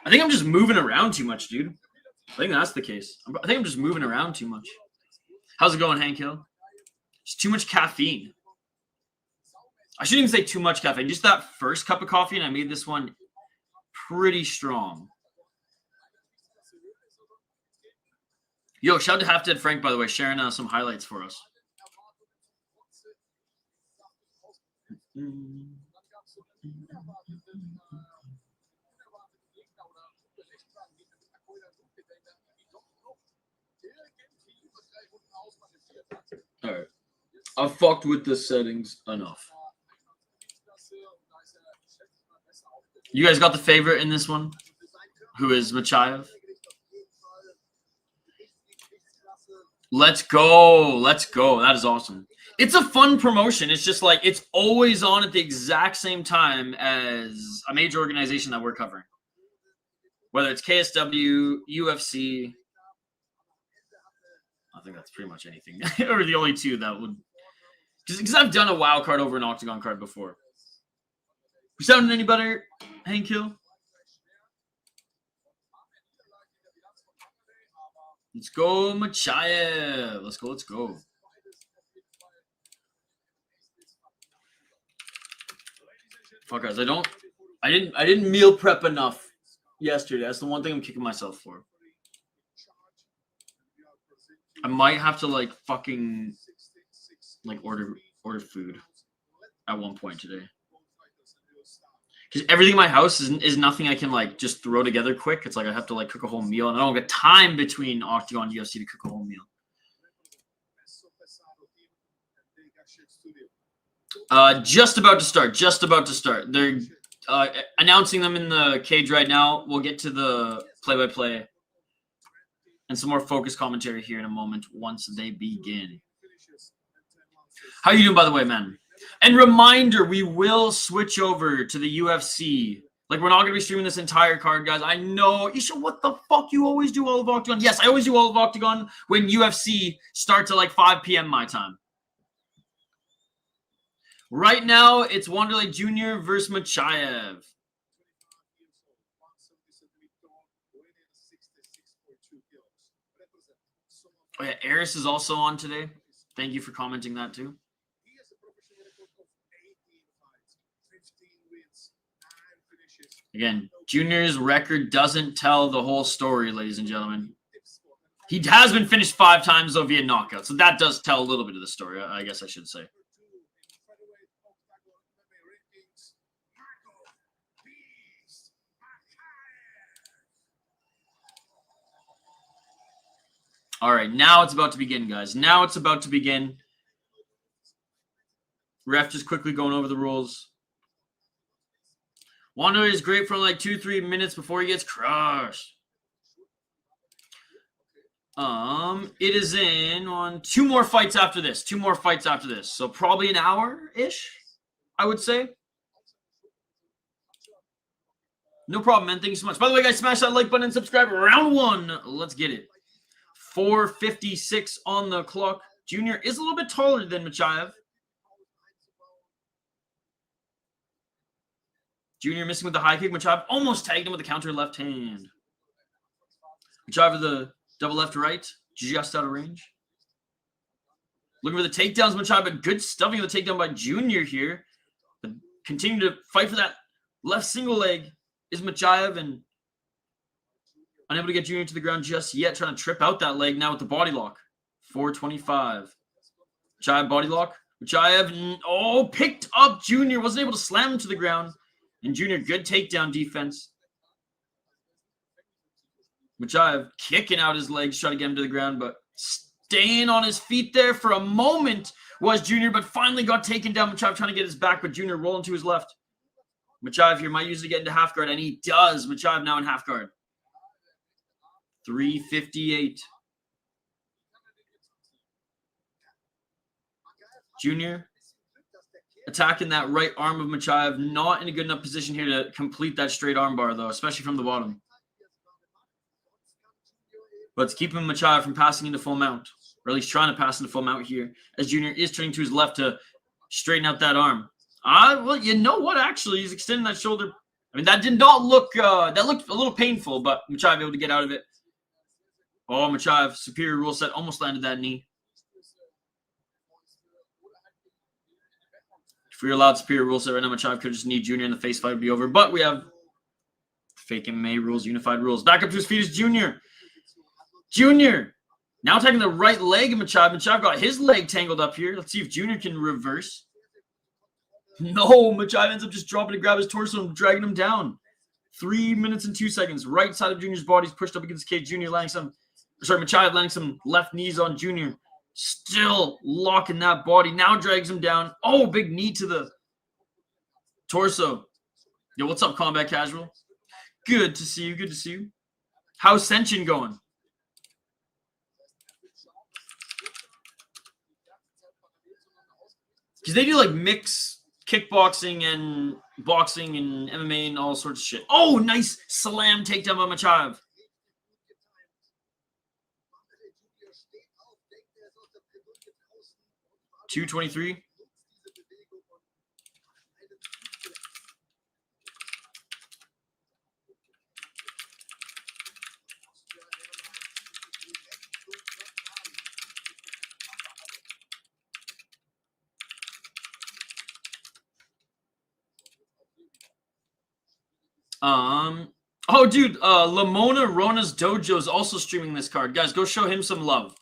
I think I'm just moving around too much, dude. I think that's the case. I think I'm just moving around too much. How's it going, Hank Hill? It's too much caffeine. I shouldn't even say too much caffeine. Just that first cup of coffee, and I made this one pretty strong. Yo, shout out to Half Dead Frank, by the way, sharing some highlights for us. All right. I've fucked with the settings enough. You guys got the favorite in this one? Who is Machaev? Let's go. That is awesome. It's a fun promotion. It's just like it's always on at the exact same time as a major organization that we're covering. Whether it's KSW, UFC. I think that's pretty much anything. Or the only two that would. Because I've done a wild card over an Oktagon card before. We sounding any better, Hank Hill? Let's go, Machaev. Let's go. Fuck guys, I didn't meal prep enough yesterday. That's the one thing I'm kicking myself for. I might have to like fucking like order food at one point today. Because everything in my house is nothing I can like just throw together quick. It's like I have to like cook a whole meal, and I don't get time between Oktagon and UFC to cook a whole meal. Just about to start. They're announcing them in the cage right now. We'll get to the play-by-play and some more focused commentary here in a moment once they begin. How you doing, by the way, man? And reminder, we will switch over to the UFC. Like, we're not going to be streaming this entire card, guys. I know. Isha, what the fuck? You always do all of Oktagon? Yes, I always do all of Oktagon when UFC starts at like 5 p.m. my time. Right now, it's Wanderley Jr. versus Machaev. Oh, yeah, Eris is also on today. Thank you for commenting that, too. Again, Junior's record doesn't tell the whole story, ladies and gentlemen. He has been finished 5 times, though, via knockout. So that does tell a little bit of the story, I guess I should say. All right, now it's about to begin, guys. Now it's about to begin. Ref just quickly going over the rules. Wanderley is great for like 2-3 minutes before he gets crushed. It is in on 2 more fights after this. 2 more fights after this. So probably an hour-ish, I I would say. No problem, man. Thank you so much. By the way, guys, smash that like button and subscribe. Round 1. Let's get it. 4:56 on the clock. Junior is a little bit taller than Machaev. Junior missing with the high kick. Machaev almost tagged him with the counter left hand. Machaev with the double left right. Just out of range. Looking for the takedowns. Machaev, but good stuffing of the takedown by Junior here. But continue to fight for that left single leg is Machaev, and unable to get Junior to the ground just yet. Trying to trip out that leg now with the body lock. 4:25. Machaev body lock. Machaev, oh, picked up Junior. Wasn't able to slam him to the ground. And Junior, good takedown defense. Machaev kicking out his legs, trying to get him to the ground, but staying on his feet there for a moment was Junior, but finally got taken down. Machaev trying to get his back, but Junior rolling to his left. Machaev here might usually get into half guard, and he does. Machaev now in half guard. 3:58. Junior attacking that right arm of Machaev. Not in a good enough position here to complete that straight arm bar, though, especially from the bottom. But it's keeping Machaev from passing into full mount, or at least trying to pass into full mount here, as Junior is turning to his left to straighten out that arm. Well, you know what? Actually, he's extending that shoulder. I mean, that did not look, that looked a little painful, but Machaev able to get out of it. Oh, Machaev, superior rule set, almost landed that knee. If we were allowed superior rule set right now, Machaev could just knee Junior in the face, fight would be over. But we have fake MMA rules, unified rules. Back up to his feet is Junior. Junior now taking the right leg of Machaev. Machaev got his leg tangled up here. Let's see if Junior can reverse. No, Machaev ends up just dropping to grab his torso and dragging him down. 3 minutes and 2 seconds. Right side of Junior's body is pushed up against the cage. Junior landing some, Machaev landing some left knees on Junior. Still locking that body. Now drags him down. Oh, big knee to the torso. Yo, what's up, Combat Casual? Good to see you. Good to see you. How's Senshin going? Because they do like mix kickboxing and boxing and MMA and all sorts of shit. Oh, nice slam takedown by Machaev. $223. Oh, dude, Lamona Rona's Dojo is also streaming this card. Guys, go show him some love.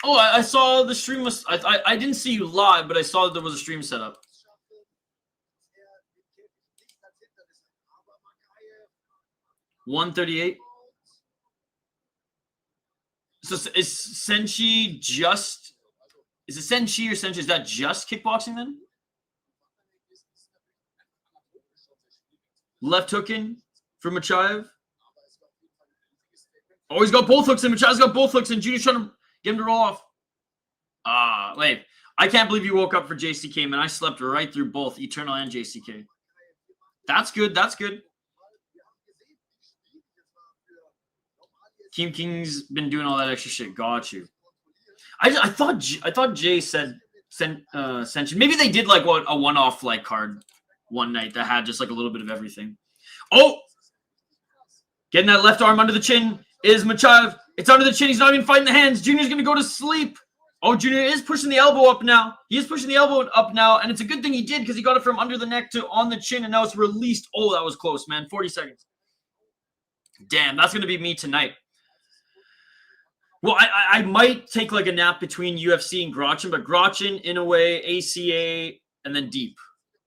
Oh, I saw the stream was. I didn't see you live, but I saw that there was a stream set up. $138. So is Senshi just? Is it Senshi or Senshi? Is that just kickboxing then? Left hook in for Machaev. Oh, he's got both hooks in. Machaev's got both hooks in. Junior's trying to get him to roll off. Wait. I can't believe you woke up for JCK, man. I slept right through both Eternal and JCK. That's good. That's good. Team King's been doing all that extra shit. Got you. I thought Jay said Senshin. Maybe they did like a one-off like card one night that had just like a little bit of everything. Oh, getting that left arm under the chin is Machaev. It's under the chin. He's not even fighting the hands. Junior's gonna go to sleep. Oh, Junior is pushing the elbow up now. He is pushing the elbow up now, and it's a good thing he did because he got it from under the neck to on the chin, and now it's released. Oh, that was close, man. 40 seconds. Damn, that's gonna be me tonight. Well, I might take like a nap between UFC and Grotchen, but Grotchen, in a way, ACA, and then Deep.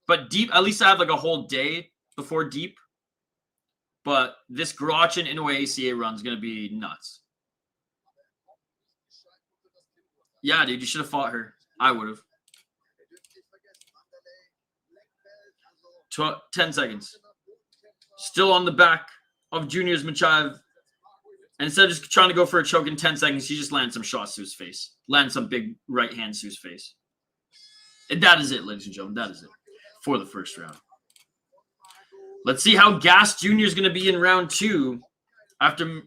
But Deep, at least I have like a whole day before Deep. But this Grotchen, in a way, ACA run is going to be nuts. Yeah, dude, you should have fought her. I would have. 10 seconds. Still on the back of Junior's Machaev. And instead of just trying to go for a choke in 10 seconds, he just lands some shots to his face. Lands some big right hands to his face. And that is it, ladies and gentlemen. That is it for the first round. Let's see how Gas Jr. is going to be in round 2. After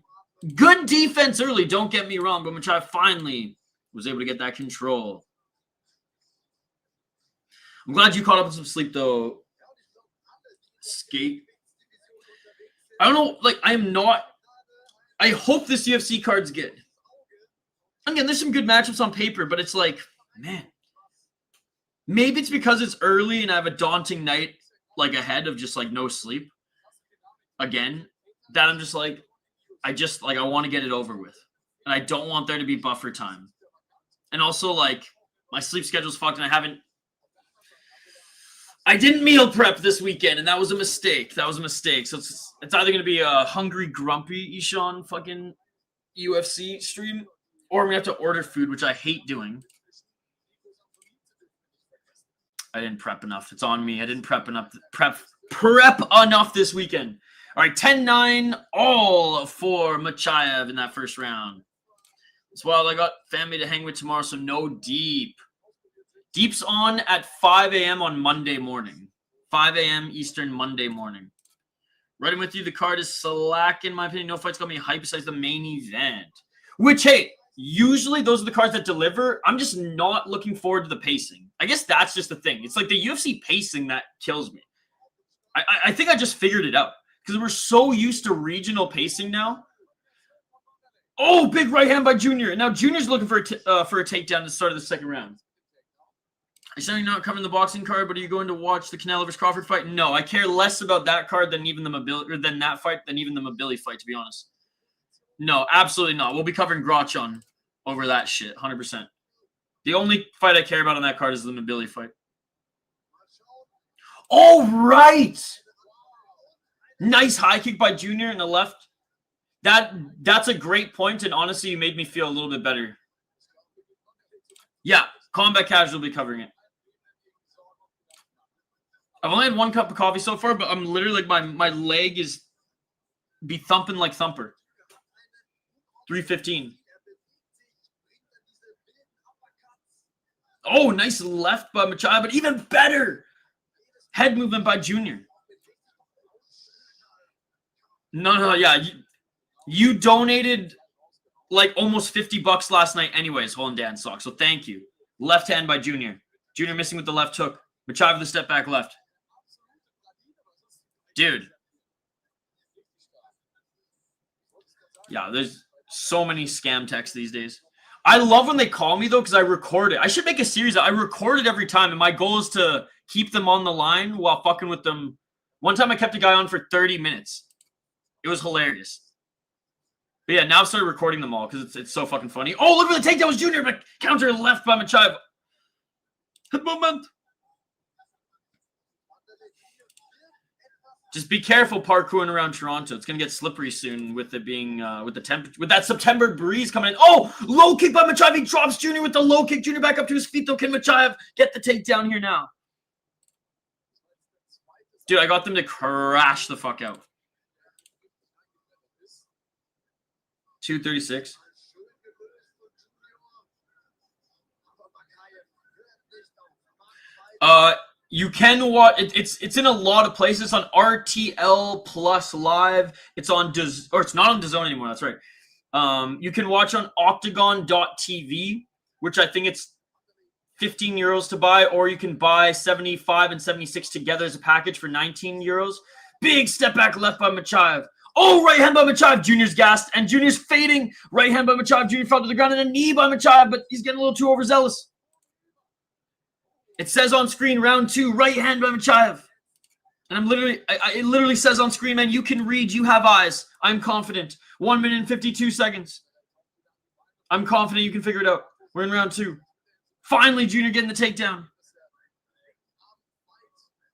good defense early, don't get me wrong, but Machaev finally was able to get that control. I'm glad you caught up with some sleep, though. Skate. I don't know, like, I hope this UFC card's good. Again, there's some good matchups on paper, but it's like, man, maybe it's because it's early and I have a daunting night, like, ahead of just, like, no sleep. Again, that I'm just like, I want to get it over with. And I don't want there to be buffer time. And also, like, my sleep schedule's fucked and I didn't meal prep this weekend, and that was a mistake. So it's either going to be a hungry, grumpy Ishan fucking UFC stream, or I'm going to have to order food, which I hate doing. I didn't prep enough. It's on me. I didn't prep enough this weekend. All right, 10-9 all for Machaev in that first round. As well, I got family to hang with tomorrow, so no deep. Deep's on at 5 a.m. on Monday morning. 5 a.m. Eastern Monday morning. Right in with you. The card is slack, in my opinion. No fight's got me hype besides the main event. Which, hey, usually those are the cards that deliver. I'm just not looking forward to the pacing. I guess that's just the thing. It's like the UFC pacing that kills me. I think I just figured it out. Because we're so used to regional pacing now. Oh, big right hand by Junior. And now Junior's looking for a takedown at the start of the second round. I said you're not covering the boxing card, but are you going to watch the Canelo vs. Crawford fight? No, I care less about that card than even the Mobility fight, to be honest. No, absolutely not. We'll be covering Grachon over that shit, 100%. The only fight I care about on that card is the Mobility fight. All right! Nice high kick by Junior in the left. That's a great point, and honestly, you made me feel a little bit better. Yeah, Combat Casual will be covering it. I've only had one cup of coffee so far, but I'm literally like my leg is be thumping like thumper. 3:15. Oh, nice left by Machaev, but even better head movement by Junior. No, yeah. You donated like almost $50 last night anyways, holding Dan's sock. So thank you. Left hand by Junior. Junior missing with the left hook. Machaev with the step back left. Dude. Yeah, there's so many scam texts these days. I love when they call me, though, because I record it. I should make a series. I record it every time, and my goal is to keep them on the line while fucking with them. One time I kept a guy on for 30 minutes. It was hilarious. But yeah, now I've started recording them all because it's so fucking funny. Oh, look for the takedown was Junior, but counter left by Machaev. Head movement. Just be careful parkouring around Toronto. It's gonna get slippery soon with it being with the temperature, with that September breeze coming in. Oh, low kick by Machaev. He drops Junior with the low kick. Junior back up to his feet though. Can Machaev get the takedown here now? Dude, I got them to crash the fuck out. 2:36. You can watch it's in a lot of places on RTL Plus Live. It's on it's not on DAZN anymore. That's right. You can watch on Oktagon.tv, which I think it's 15 euros to buy, or you can buy 75 and 76 together as a package for 19 euros. Big step back left by Machaev. Oh, right hand by Machaev. Junior's gassed, and Junior's fading. Right hand by Machaev. Junior fell to the ground, and a knee by Machaev, but he's getting a little too overzealous. It says on screen, round 2, right hand by Machaev. And I'm literally, it literally says on screen, man, you can read, you have eyes. I'm confident. 1 minute and 52 seconds. I'm confident you can figure it out. We're in round 2. Finally, Junior getting the takedown.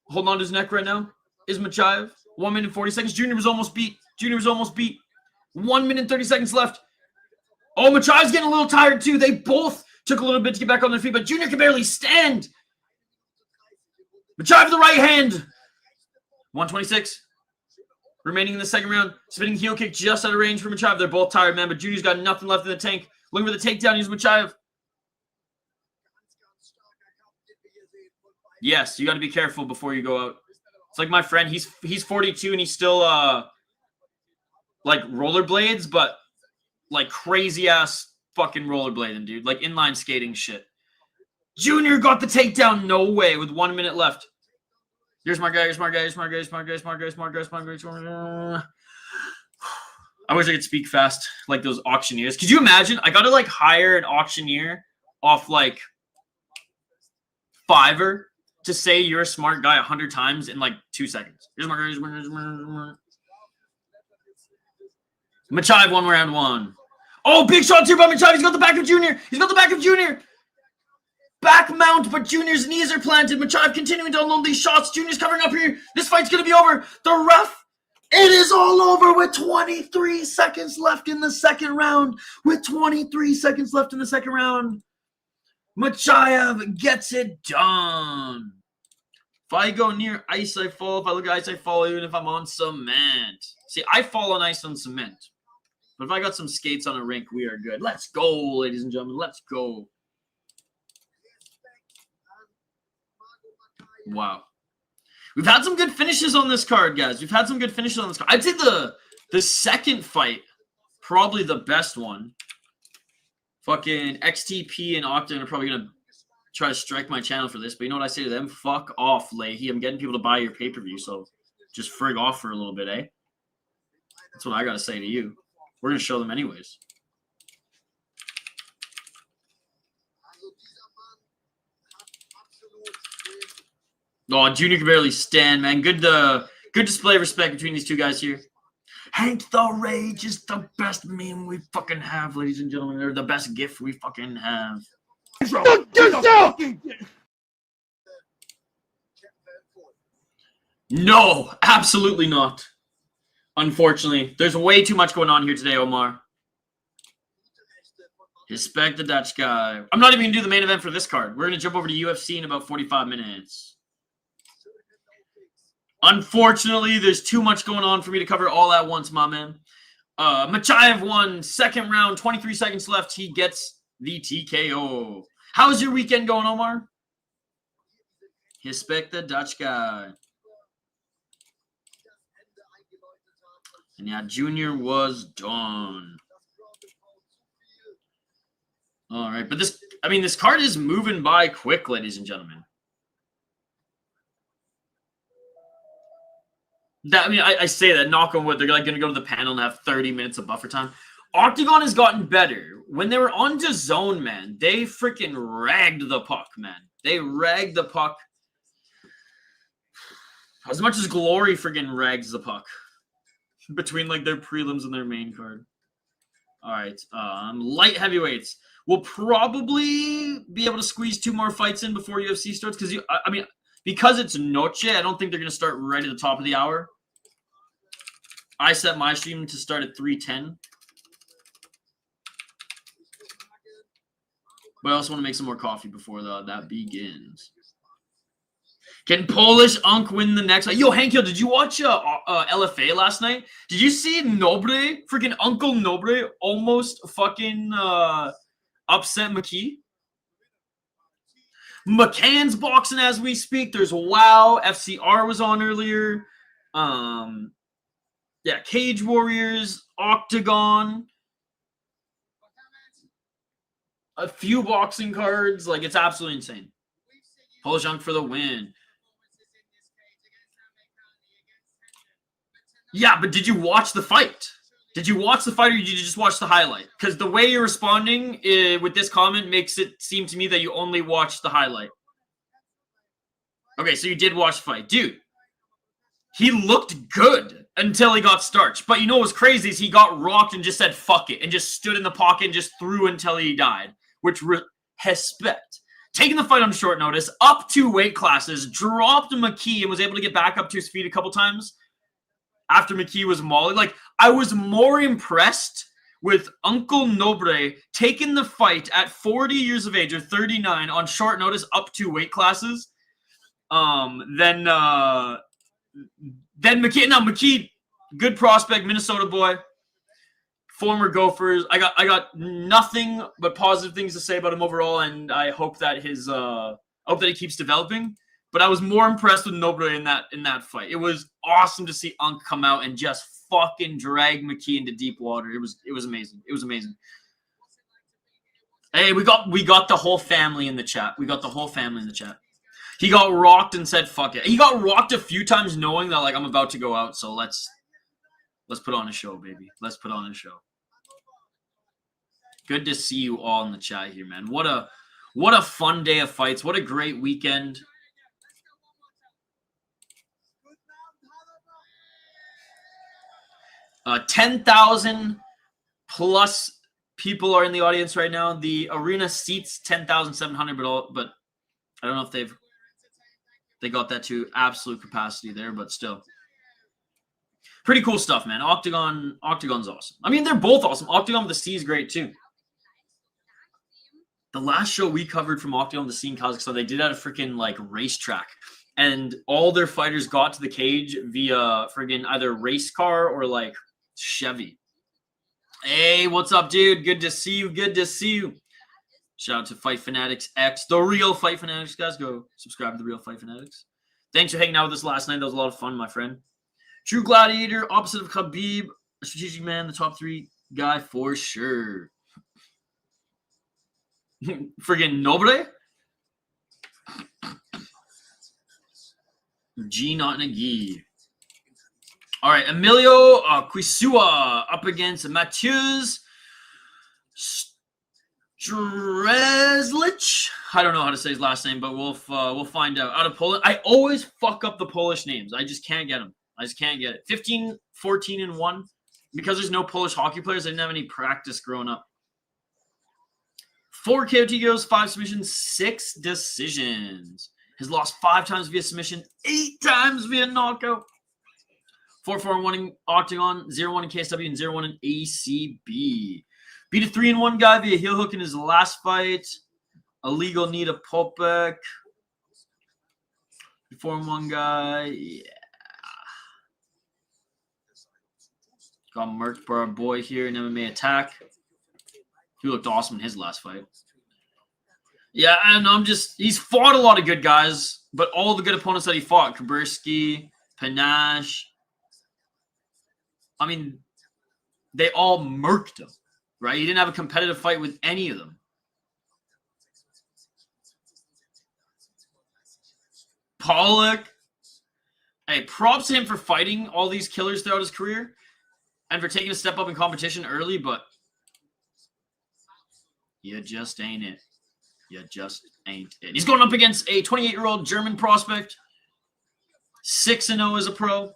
Holding on to his neck right now is Machaev. 1 minute 40 seconds. Junior was almost beat. 1 minute 30 seconds left. Oh, Machaev's getting a little tired too. They both took a little bit to get back on their feet, but Junior can barely stand. Machaev the right hand. 126. remaining in the second round. Spinning heel kick just out of range for Machaev. They're both tired, man, but Junior's got nothing left in the tank. Looking for the takedown. Use Machaev. Yes, you got to be careful before you go out. It's like my friend. He's 42 and he's still like rollerblades, but like crazy ass fucking rollerblading, dude. Like inline skating shit. Junior got the takedown. No way. With 1 minute left. Here's my guy. Here's my guy. Here's my guy. Here's my guy. Here's my guy. Here's my guy. Here's my guy. Here's my guy. I wish I could speak fast like those auctioneers. Could you imagine? I got to like hire an auctioneer off like Fiverr to say you're a smart guy 100 times in like 2 seconds. Here's my guy. Here's my guy. Here's my guy. Machaev won round 1. Oh, big shots here by Machaev. He's got the back of Junior. He's got the back of Junior. Back mount, but Junior's knees are planted. Machaev continuing to unload these shots. Junior's covering up here. This fight's going to be over. The ref, it is all over with 23 seconds left in the second round. With 23 seconds left in the second round, Machaev gets it done. If I go near ice, I fall. If I look at ice, I fall, even if I'm on cement. See, I fall on ice on cement. But if I got some skates on a rink, we are good. Let's go, ladies and gentlemen. Let's go. Wow. We've had some good finishes on this card, guys. We've had some good finishes on this card. I'd say the second fight, probably the best one. Fucking XTP and Oktagon are probably going to try to strike my channel for this. But you know what I say to them? Fuck off, Leahy. I'm getting people to buy your pay-per-view, so just frig off for a little bit, eh? That's what I got to say to you. We're going to show them anyways. Oh, Junior can barely stand, man. Good display of respect between these two guys here. Hank the Rage is the best meme we fucking have, ladies and gentlemen. They're the best gift we fucking have. No, absolutely not. Unfortunately, there's way too much going on here today, Omar. Respect the Dutch guy. I'm not even going to do the main event for this card. We're going to jump over to UFC in about 45 minutes. Unfortunately, there's too much going on for me to cover all at once, my man. Machaev won. Second round, 23 seconds left. He gets the TKO. How's your weekend going, Omar? Respect the Dutch guy. And yeah, Junior was done. All right, but this card is moving by quick, ladies and gentlemen. I say that, knock on wood, they're like going to go to the panel and have 30 minutes of buffer time. Oktagon has gotten better. When they were on DAZN, man, they freaking ragged the puck, man. They ragged the puck. As much as Glory freaking rags the puck. Between, like, their prelims and their main card. All right, light heavyweights. We'll probably be able to squeeze 2 more fights in before UFC starts. Because it's Noche, I don't think they're going to start right at the top of the hour. I set my stream to start at 3:10. But I also want to make some more coffee before that begins. Can Polish Unk win the next fight? Yo, Hank, did you watch LFA last night? Did you see Nobre, freaking Uncle Nobre, almost fucking upset McKee? McCann's boxing as we speak. There's WoW. FCR was on earlier. Yeah, Cage Warriors, Oktagon. A few boxing cards. Like, it's absolutely insane. Polish Unk for the win. Yeah, but did you watch the fight? Did you watch the fight or did you just watch the highlight? Because the way you're responding with this comment makes it seem to me that you only watched the highlight. Okay, so you did watch the fight. Dude, he looked good until he got starched. But you know what's crazy is he got rocked and just said, fuck it. And just stood in the pocket and just threw until he died. Which, respect. Taking the fight on short notice, up 2 weight classes, dropped McKee and was able to get back up to his feet a couple times. After McKee was mauled. Like, I was more impressed with Uncle Nobre taking the fight at 40 years of age or 39 on short notice up 2 weight classes than McKee. Now, McKee Good prospect, Minnesota boy. Former Gophers. I got nothing but positive things to say about him overall, and I hope that he keeps developing. But I was more impressed with Nobre in that fight. It was awesome to see Unk come out and just fucking drag McKee into deep water. It was amazing. It was amazing. Hey, we got the whole family in the chat. We got the whole family in the chat. He got rocked and said fuck it. He got rocked a few times knowing that like I'm about to go out, so let's put on a show, baby. Let's put on a show. Good to see you all in the chat here, man. What a fun day of fights. What a great weekend. Uh, 10,000 plus people are in the audience right now. The arena seats 10,700, but I don't know if they got that to absolute capacity there, but still. Pretty cool stuff, man. Octagon's awesome. I mean, they're both awesome. Octagon with the C is great too. The last show we covered from Octagon with the C in Kazakhstan, they did at a freaking like racetrack. And all their fighters got to the cage via friggin' either race car or like Chevy. Hey, what's up, dude? Good to see you. Good to see you. Shout out to Fight Fanatics X, the real Fight Fanatics, guys. Go subscribe to the real Fight Fanatics. Thanks for hanging out with us last night. That was a lot of fun, my friend. True Gladiator, opposite of Khabib, a strategic man, the top 3 guy for sure. Friggin' Nobre. G not Nagi. All right, Emilio Quissua up against Mateusz Strzelich. I don't know how to say his last name, but we'll find out. Out of Poland. I always fuck up the Polish names. I just can't get them. I just can't get it. 15, 14, and 1. Because there's no Polish hockey players, I didn't have any practice growing up. 4 KOT goes, 5 submissions, 6 decisions. Has lost 5 times via submission, 8 times via knockout. 4-4-1 in Octagon, 0-1 in KSW, and 0-1 in ACB. Beat a 3-1 guy via heel hook in his last fight. Illegal knee to Popek. 4-1 guy, yeah. Got murked by our boy here in MMA Attack. He looked awesome in his last fight. Yeah, and he's fought a lot of good guys, but all the good opponents that he fought, Kaburski, Panache, I mean, they all murked him, right? He didn't have a competitive fight with any of them. Pollock. Hey, props to him for fighting all these killers throughout his career and for taking a step up in competition early, but you just ain't it. You just ain't it. He's going up against a 28-year-old German prospect. 6-0 as a pro.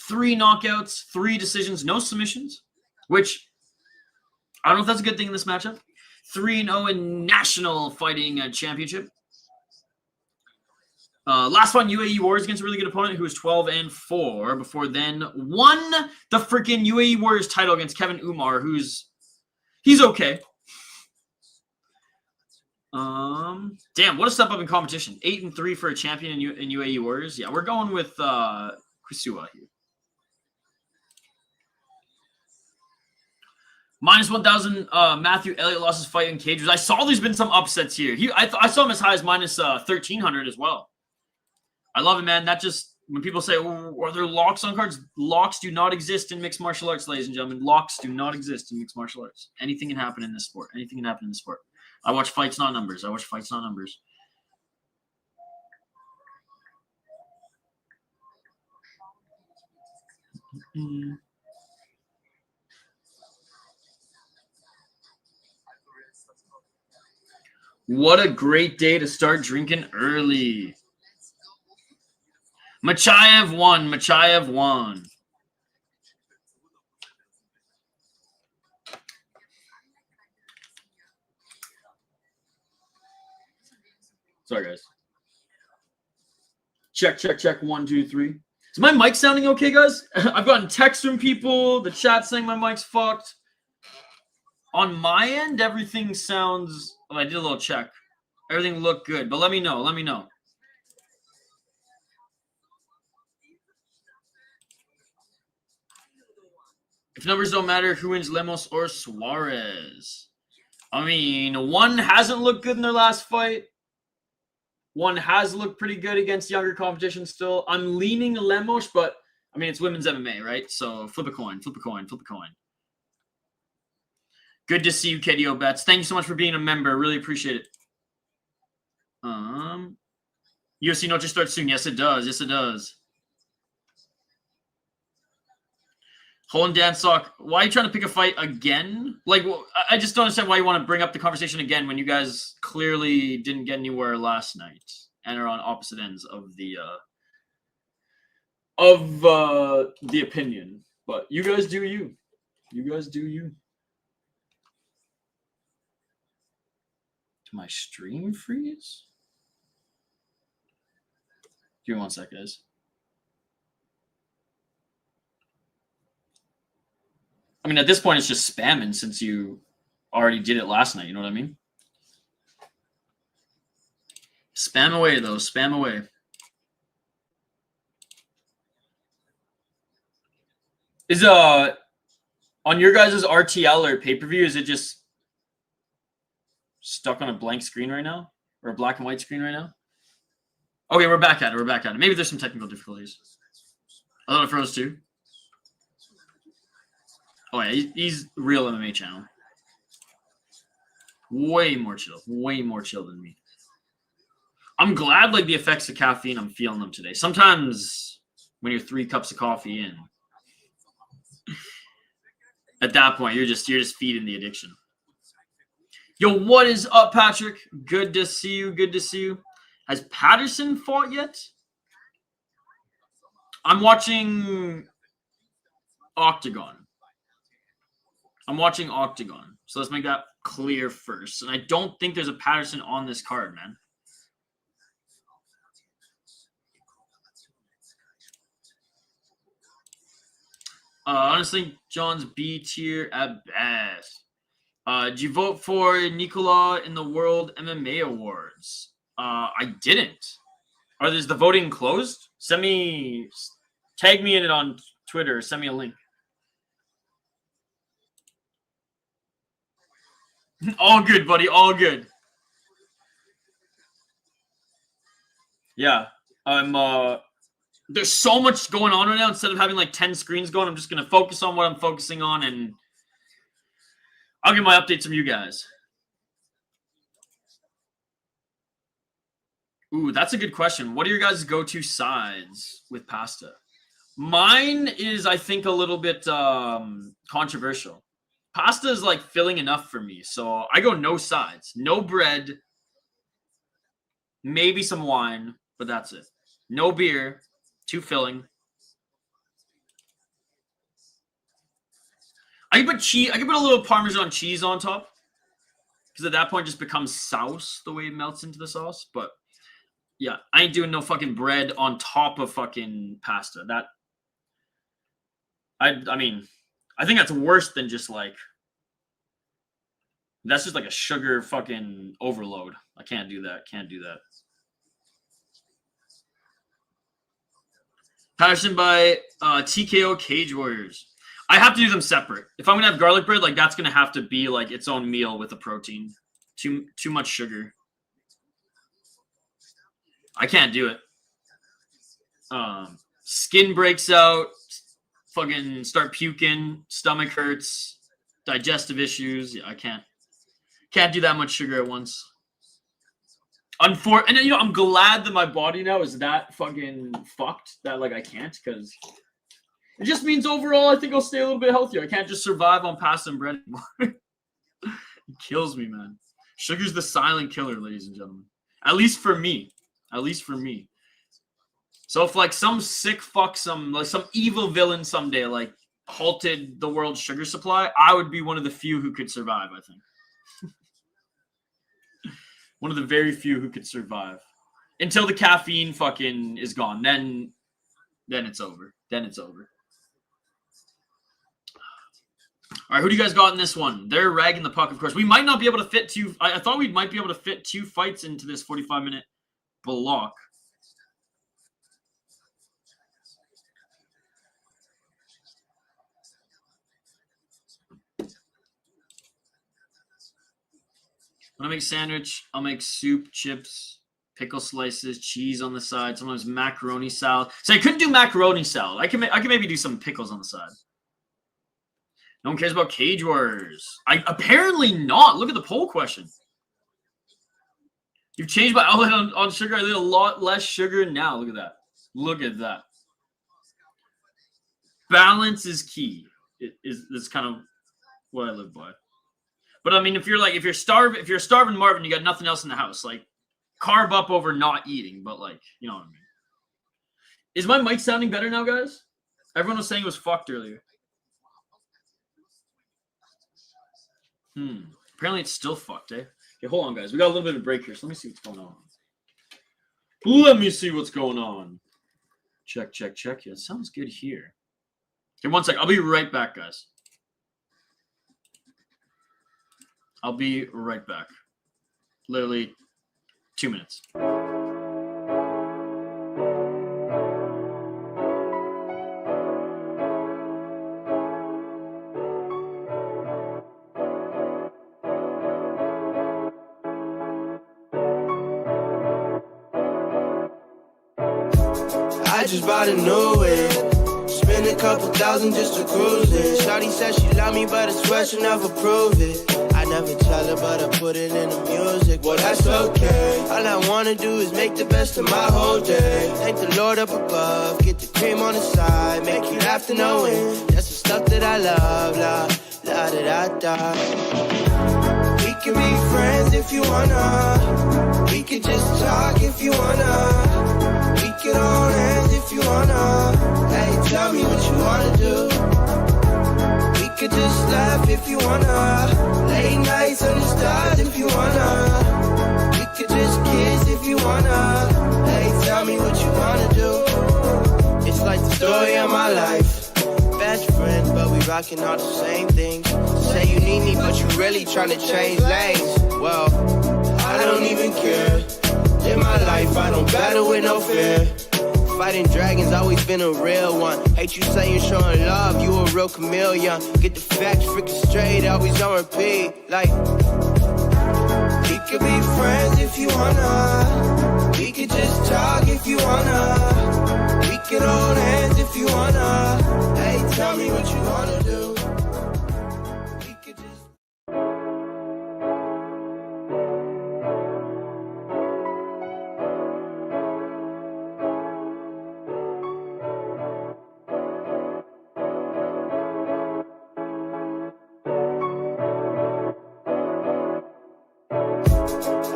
3 knockouts, 3 decisions, no submissions, which I don't know if that's a good thing in this matchup. 3-0 in National Fighting Championship. Last one, UAE Warriors against a really good opponent who was 12-4 before then won the freaking UAE Warriors title against Kevin Umar, he's okay. Damn, what a step up in competition. 8-3 for a champion in UAE Warriors. Yeah, we're going with Quissua here. Minus 1,000, Matthew Elliott lost his fight in cages. I saw there's been some upsets here. I saw him as high as minus 1,300 as well. I love it, man. That just, when people say, oh, are there locks on cards? Locks do not exist in mixed martial arts, ladies and gentlemen. Locks do not exist in mixed martial arts. Anything can happen in this sport. Anything can happen in this sport. I watch fights, not numbers. I watch fights, not numbers. What a great day to start drinking early. Machaev won. Machaev won. Sorry, guys. Check. 1, 2, 3. Is my mic sounding okay, guys? I've gotten texts from people. The chat saying my mic's fucked. On my end, everything sounds... Oh, I did a little check. Everything looked good, but let me know. Let me know. If numbers don't matter, who wins, Lemos or Suarez? I mean, one hasn't looked good in their last fight. One has looked pretty good against younger competition still. I'm leaning Lemos, but I mean, it's women's MMA, right? So flip a coin, flip a coin, flip a coin. Good to see you, KDO Bets. Thank you so much for being a member. Really appreciate it. UFC Noche starts soon. Yes, it does. Yes, it does. Holland Dansock, why are you trying to pick a fight again? Like, I just don't understand why you want to bring up the conversation again when you guys clearly didn't get anywhere last night and are on opposite ends of the opinion. But you guys do you. You guys do you. Did my stream freeze? Give me 1 sec, guys. I mean, at this point, it's just spamming since you already did it last night. You know what I mean? Spam away, though. Spam away. Is on your guys' RTL or pay-per-view, is it just stuck on a blank screen right now? Or a black and white screen right now? Okay, we're back at it. We're back at it. Maybe there's some technical difficulties. I thought it froze too. Oh yeah, he's real MMA channel. Way more chill than me. I'm glad like the effects of caffeine, I'm feeling them today. Sometimes when you're 3 cups of coffee in, at that point you're just feeding the addiction. Yo, what is up, Patrick? Good to see you. Good to see you. Has Patterson fought yet? I'm watching Oktagon. I'm watching Oktagon. So let's make that clear first. And I don't think there's a Patterson on this card, man. Honestly, John's B tier at best. Did you vote for Nicola in the World MMA Awards? I didn't. Is the voting closed? Tag me in it on Twitter. Send me a link. All good, buddy. All good. Yeah. There's so much going on right now. Instead of having like 10 screens going, I'm just going to focus on what I'm focusing on, and I'll get my updates from you guys. Ooh, that's a good question. What are your guys' go-to sides with pasta? Mine is, I think, a little bit controversial. Pasta is like filling enough for me, so I go no sides, no bread, maybe some wine, but that's it. No beer, too filling. I can put cheese. I can put a little Parmesan cheese on top, because at that point it just becomes sauce the way it melts into the sauce. But yeah, I ain't doing no fucking bread on top of fucking pasta. I mean, I think that's worse than just like, that's just like a sugar fucking overload. I can't do that. Can't do that. Patterson by TKO Cage Warriors. I have to do them separate. If I'm gonna have garlic bread, like that's gonna have to be like its own meal with a protein. Too much sugar. I can't do it. Skin breaks out. Fucking start puking. Stomach hurts. Digestive issues. Yeah, I can't do that much sugar at once. And you know, I'm glad that my body now is that fucking fucked that like I can't, because it just means overall I think I'll stay a little bit healthier. I can't just survive on pasta and bread anymore. It kills me, man. Sugar's the silent killer, ladies and gentlemen. At least for me. At least for me. So if like some sick fuck, some evil villain someday like halted the world's sugar supply, I would be one of the few who could survive, I think. One of the very few who could survive. Until the caffeine fucking is gone. Then it's over. Then it's over. All right, who do you guys got in this one? They're ragging the puck, of course. We might not be able to fit two. I thought we might be able to fit 2 fights into this 45-minute block. When I make sandwich, I'll make soup, chips, pickle slices, cheese on the side, sometimes macaroni salad. So I couldn't do macaroni salad. I can maybe do some pickles on the side. No one cares about Cage Wars. Apparently not. Look at the poll question. You've changed my outlet on sugar. I did a lot less sugar now. Look at that. Look at that. Balance is key. That's kind of what I live by. But I mean, if you're starving Marvin, you got nothing else in the house. Like, carb up over not eating. But like, you know what I mean. Is my mic sounding better now, guys? Everyone was saying it was fucked earlier. Apparently it's still fucked, eh? Okay, hold on, guys. We got a little bit of a break here, so let me see what's going on. Let me see what's going on. Check. Yeah, it sounds good here. Okay, one sec. I'll be right back, guys. I'll be right back. Literally 2 minutes. I just bought a new whip. Spend a couple thousand just to cruise it. Shawty said she love me, but I swear she'll never prove it. I never tell her, but I put it in the music. Well, that's okay. All I wanna do is make the best of my whole day. Thank the Lord up above. Get the cream on the side. Make you laugh to knowing that's the stuff that I love. La, la, da, da, da. We can be friends if you wanna. We can just talk if you wanna. We can hold hands if you wanna. Hey, tell me what you wanna do. We could just laugh if you wanna. Late nights under stars if you wanna. We could just kiss if you wanna. Hey, tell me what you wanna do. It's like the story of my life. Best friends, but we rocking all the same things. Say you need me, but you really tryna change lanes. Well, I don't even care. In my life, I don't battle with no fear. Fighting dragons, always been a real one. Hate you saying showing love, you a real chameleon. Get the facts freaking straight, always on repeat. Like, we could be friends if you wanna. We could just talk if you wanna. We could hold hands if you wanna. Hey, tell me what you wanna do. We could just...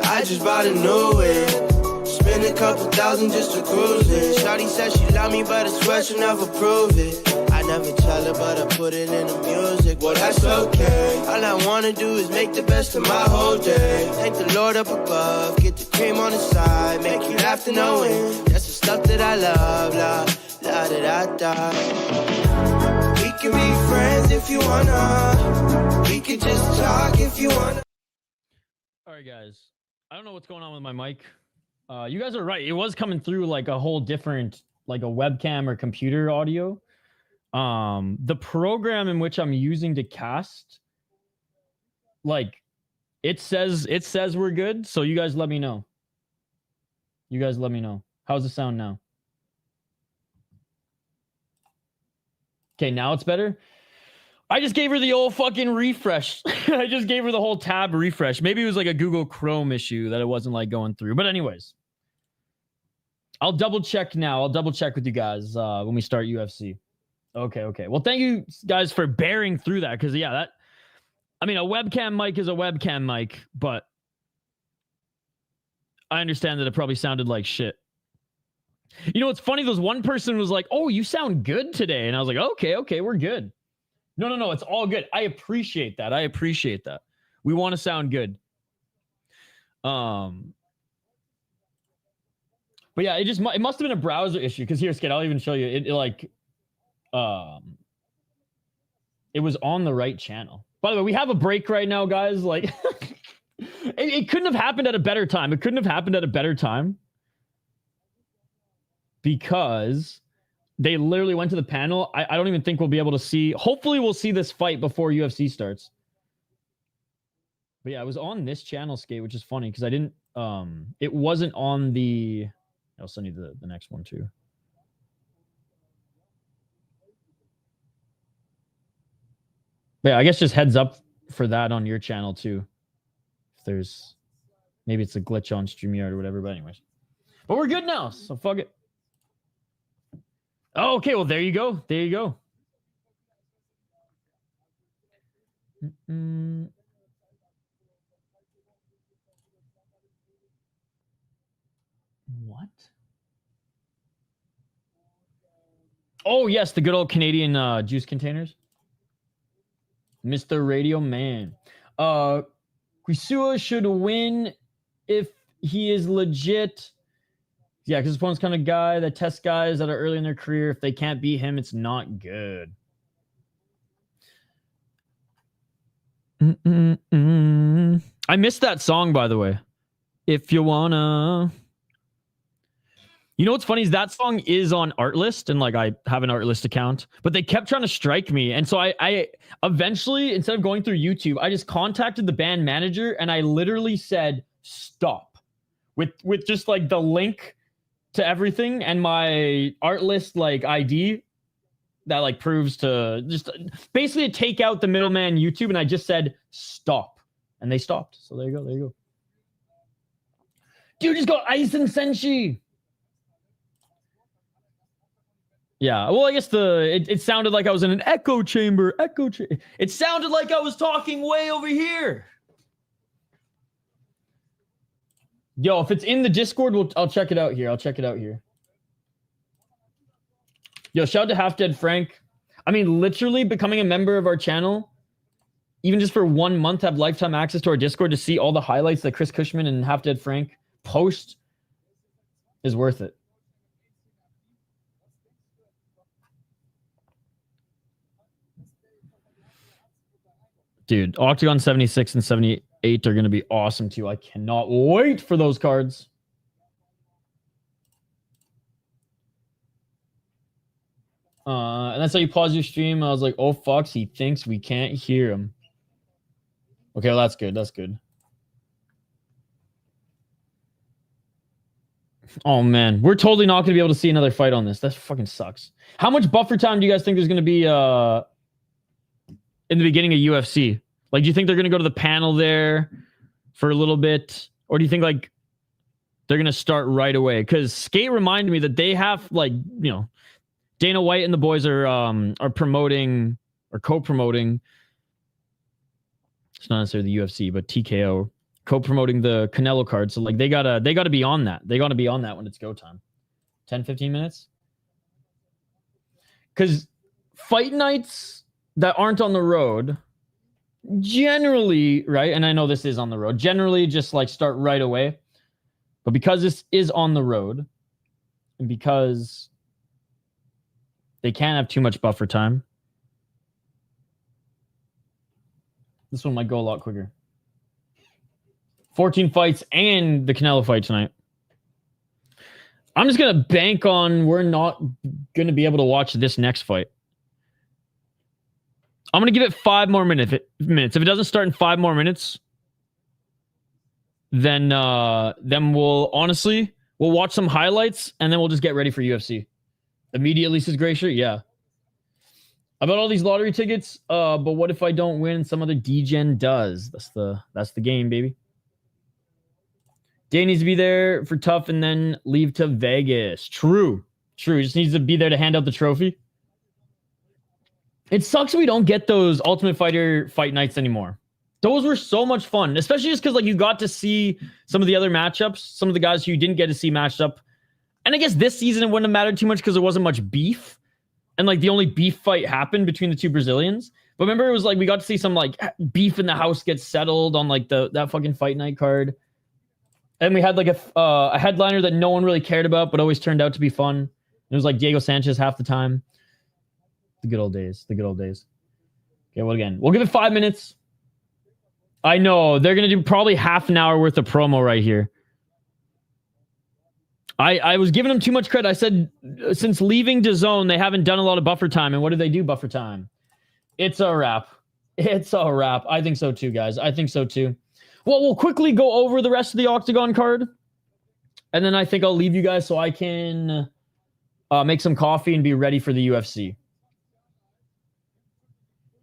I just bought a new whip. Spend a couple thousand just to cruise it. Shawty said she love me, but I swear she'll never prove it. I never tell her, but I put it in the music. Well, that's okay. All I wanna do is make the best of my whole day. Thank the Lord up above. Get the cream on the side. Make you laugh to knowing that's the stuff that I love. La, la, da, da, da. We can be friends if you wanna. We can just talk if you wanna. All right, guys. I don't know what's going on with my mic. You guys are right. It was coming through like a whole different, like a webcam or computer audio. The program in which I'm using to cast, like, it says we're good. So you guys let me know. You guys let me know. How's the sound now? Okay, now it's better. I just gave her the old fucking refresh. I just gave her the whole tab refresh. Maybe it was like a Google Chrome issue that it wasn't like going through. But anyways, I'll double check now. I'll double check with you guys when we start UFC. Okay. Well, thank you guys for bearing through that. Because, yeah, that... I mean, a webcam mic is a webcam mic. But I understand that it probably sounded like shit. You know, what's funny? There's one person was like, oh, you sound good today. And I was like, okay, we're good. No, it's all good. I appreciate that. We want to sound good. But yeah, it must have been a browser issue. Because here, Skid, I'll even show you. It was on the right channel. By the way, we have a break right now, guys. Like, it couldn't have happened at a better time. Because they literally went to the panel. I don't even think we'll be able to see. Hopefully, we'll see this fight before UFC starts. But yeah, I was on this channel, Skate, which is funny because I didn't it wasn't on the I'll send you the next one too. But yeah, I guess just heads up for that on your channel too. If there's maybe it's a glitch on StreamYard or whatever, but anyways. But we're good now, so fuck it. Oh, okay, well there you go. There you go. What? Oh, yes, the good old Canadian juice containers. Mr. Radio Man. Quissua should win if he is legit. Yeah, because his opponent's kind of guy that tests guys that are early in their career. If they can't beat him, it's not good. I missed that song, by the way. If you wanna. You know what's funny is that song is on Artlist, and like I have an Artlist account, but they kept trying to strike me. And so I eventually, instead of going through YouTube, I just contacted the band manager and I literally said, stop. With just like the link to everything and my Artlist like ID that like proves to just basically take out the middleman YouTube, and I just said, stop. And they stopped. So there you go, there you go. Dude just got Ice and Senshi. Yeah, well, I guess it sounded like I was in an echo chamber. It sounded like I was talking way over here. Yo, if it's in the Discord, I'll check it out here. I'll check it out here. Yo, shout out to Half Dead Frank. I mean, literally becoming a member of our channel, even just for 1 month, have lifetime access to our Discord to see all the highlights that Chris Cushman and Half Dead Frank post is worth it. Dude, Oktagon 76 and 78 are going to be awesome too. I cannot wait for those cards. And that's how you pause your stream. I was like, oh, fucks, he thinks we can't hear him. Okay, well, that's good. That's good. Oh, man. We're totally not going to be able to see another fight on this. That fucking sucks. How much buffer time do you guys think there's going to be in the beginning of UFC? Like, do you think they're going to go to the panel there for a little bit? Or do you think, like, they're going to start right away? Because Skate reminded me that they have, like, you know, Dana White and the boys are promoting or co-promoting. It's not necessarily the UFC, but TKO co-promoting the Canelo card. So like they gotta be on that. They gotta be on that when it's go time. 10, 15 minutes. Because fight nights that aren't on the road generally, right? And I know this is on the road. Generally just like start right away. But because this is on the road and because they can't have too much buffer time, this one might go a lot quicker. 14 fights and the Canelo fight tonight. I'm just going to bank on we're not going to be able to watch this next fight. I'm going to give it 5 more minutes. If it doesn't start in 5 more minutes, then we'll watch some highlights and then we'll just get ready for UFC. Immediately says Gracier, yeah. About all these lottery tickets, but what if I don't win and some other D-Gen does? That's the game, baby. Day needs to be there for tough and then leave to Vegas. True. He just needs to be there to hand out the trophy. It sucks we don't get those Ultimate Fighter fight nights anymore. Those were so much fun, especially just because like you got to see some of the other matchups, some of the guys who you didn't get to see matched up. And I guess this season it wouldn't have mattered too much because there wasn't much beef. And like the only beef fight happened between the two Brazilians. But remember, it was like we got to see some like beef in the house get settled on like that fucking fight night card. And we had like a headliner that no one really cared about, but always turned out to be fun. It was like Diego Sanchez half the time. The good old days. The good old days. Okay, well, again, we'll give it 5 minutes. I know they're going to do probably half an hour worth of promo right here. I was giving them too much credit. I said, since leaving DAZN, they haven't done a lot of buffer time. And what did they do buffer time? It's a wrap. It's a wrap. I think so too, guys. I think so too. Well, we'll quickly go over the rest of the Oktagon card. And then I think I'll leave you guys so I can make some coffee and be ready for the UFC.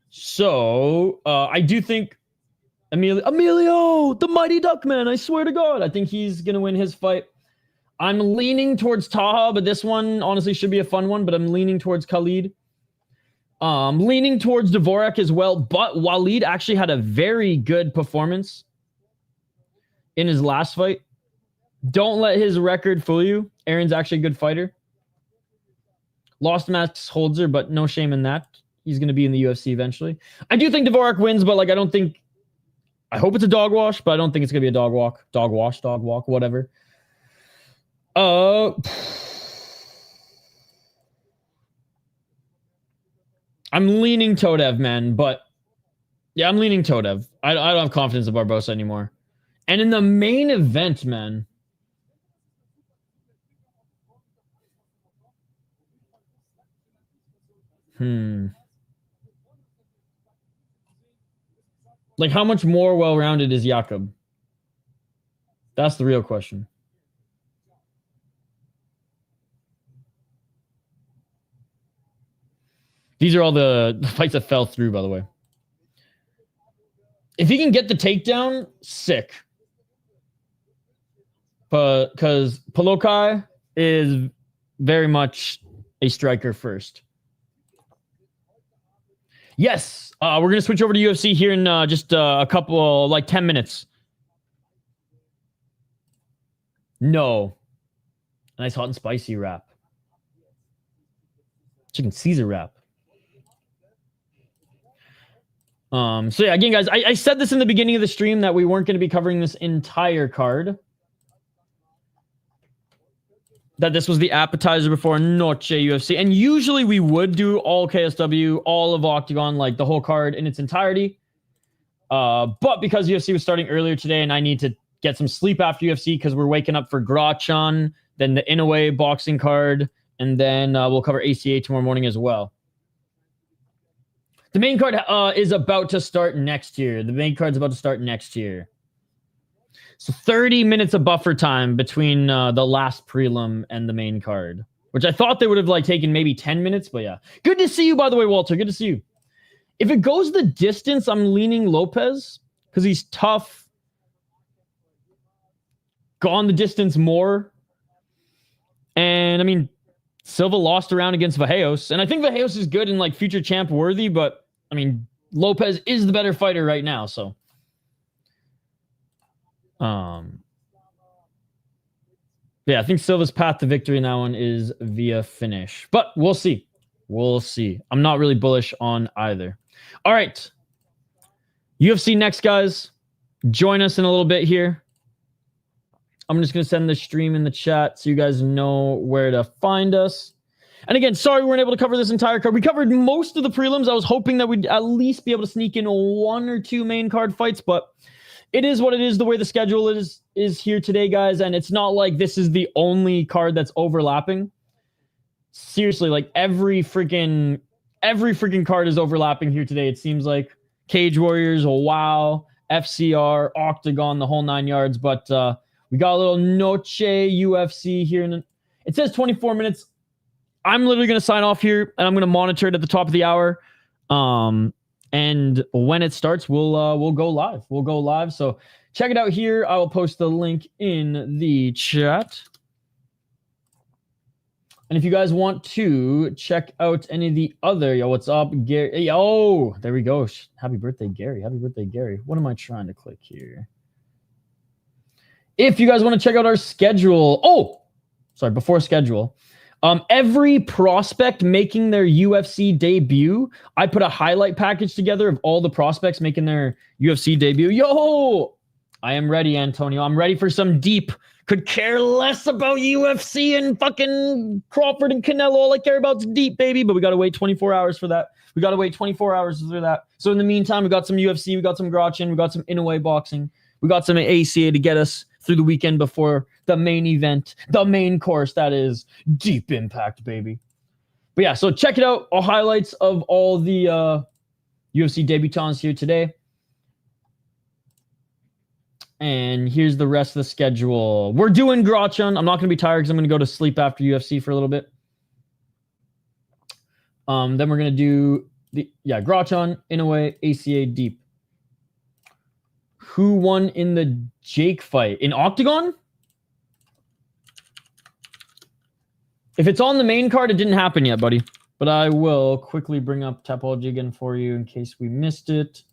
So, I do think Emilio, the mighty Duckman, I swear to God, I think he's going to win his fight. I'm leaning towards Taha, but this one honestly should be a fun one, but I'm leaning towards Khalid. Leaning towards Dvořák as well, but Walid actually had a very good performance in his last fight. Don't let his record fool you. Aaron's actually a good fighter. Lost to Max Holzer, but no shame in that. He's going to be in the UFC eventually. I do think Dvořák wins, but like I hope it's a dog wash, but I don't think it's going to be a dog walk. Dog wash, dog walk, whatever. I'm leaning Todev, man, but yeah, I'm leaning Todev. I don't have confidence in Barbosa anymore. And in the main event, man, like how much more well-rounded is Jakub? That's the real question. These are all the fights that fell through, by the way. If he can get the takedown, sick. But because Palokaj is very much a striker first. Yes, we're going to switch over to UFC here in just a couple, like 10 minutes. No. Nice hot and spicy wrap. Chicken Caesar wrap. So yeah, again, guys, I said this in the beginning of the stream that we weren't going to be covering this entire card. That this was the appetizer before Noche UFC. And usually we would do all KSW, all of Oktagon, like the whole card in its entirety. But because UFC was starting earlier today and I need to get some sleep after UFC because we're waking up for Grachan, then the Inoue boxing card, and then we'll cover ACA tomorrow morning as well. The main card is about to start next year. The main card's about to start next year. So 30 minutes of buffer time between the last prelim and the main card, which I thought they would have like taken maybe 10 minutes, but yeah. Good to see you, by the way, Walter. Good to see you. If it goes the distance, I'm leaning Lopez because he's tough. Gone the distance more. And I mean, Silva lost around against Vachos, and I think Vachos is good and like future champ worthy, but I mean, Lopez is the better fighter right now, so. Yeah, I think Silva's path to victory in that one is via finish, but we'll see. We'll see. I'm not really bullish on either. All right. UFC next, guys. Join us in a little bit here. I'm just going to send the stream in the chat so you guys know where to find us. And again, sorry we weren't able to cover this entire card. We covered most of the prelims. I was hoping that we'd at least be able to sneak in 1 or 2 main card fights, but it is what it is, the way the schedule is here today, guys. And it's not like this is the only card that's overlapping. Seriously, like every freaking card is overlapping here today. It seems like Cage Warriors, WoW, FCR, Oktagon, the whole 9 yards. But we got a little Noche UFC here. It says 24 minutes. I'm literally going to sign off here, and I'm going to monitor it at the top of the hour. And when it starts, we'll go live. We'll go live. So check it out here. I will post the link in the chat. And if you guys want to check out any of the other, yo, what's up, Gary? Yo, there we go. Happy birthday, Gary. Happy birthday, Gary. What am I trying to click here? If you guys want to check out our schedule. Before schedule. Every prospect making their UFC debut, I put a highlight package together of all the prospects making their UFC debut. Yo, I am ready, Antonio. I'm ready for some deep. Could care less about UFC and fucking Crawford and Canelo. All I care about is deep, baby. But we got to wait 24 hours for that. We got to wait 24 hours for that. So in the meantime, we got some UFC. We got some Grachan. We got some Inoue boxing. We got some ACA to get us through the weekend before the main event, the main course, that is Deep Impact, baby. But yeah, so check it out. All highlights of all the UFC debutants here today. And here's the rest of the schedule. We're doing Grachan. I'm not going to be tired because I'm going to go to sleep after UFC for a little bit. Then we're going to do Grachan, Inoue, ACA, Deep. Who won in the Jake fight? In Oktagon? If it's on the main card, it didn't happen yet, buddy. But I will quickly bring up Tapology again for you in case we missed it.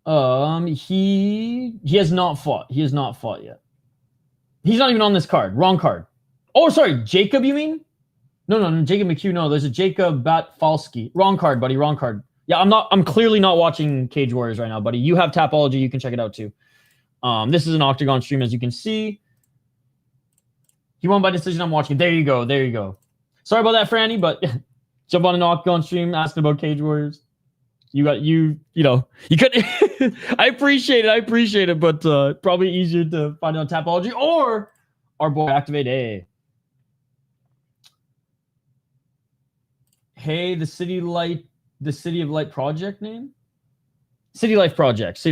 He has not fought. He has not fought yet. He's not even on this card. Wrong card. Oh, sorry. Jacob, you mean? No, Jacob McHugh. No, there's a Jacob Batfalsky. Wrong card, buddy. Wrong card. Yeah, I'm clearly not watching Cage Warriors right now, buddy. You have Tapology. You can check it out too. This is an Oktagon stream, as you can see. He won by decision. I'm watching. There you go. There you go. Sorry about that, Franny, but jump on an Oktagon stream asking about Cage Warriors. You could. I appreciate it, but probably easier to find out Tapology or our boy Activate A. Hey, the City of Light project name? City Life Project.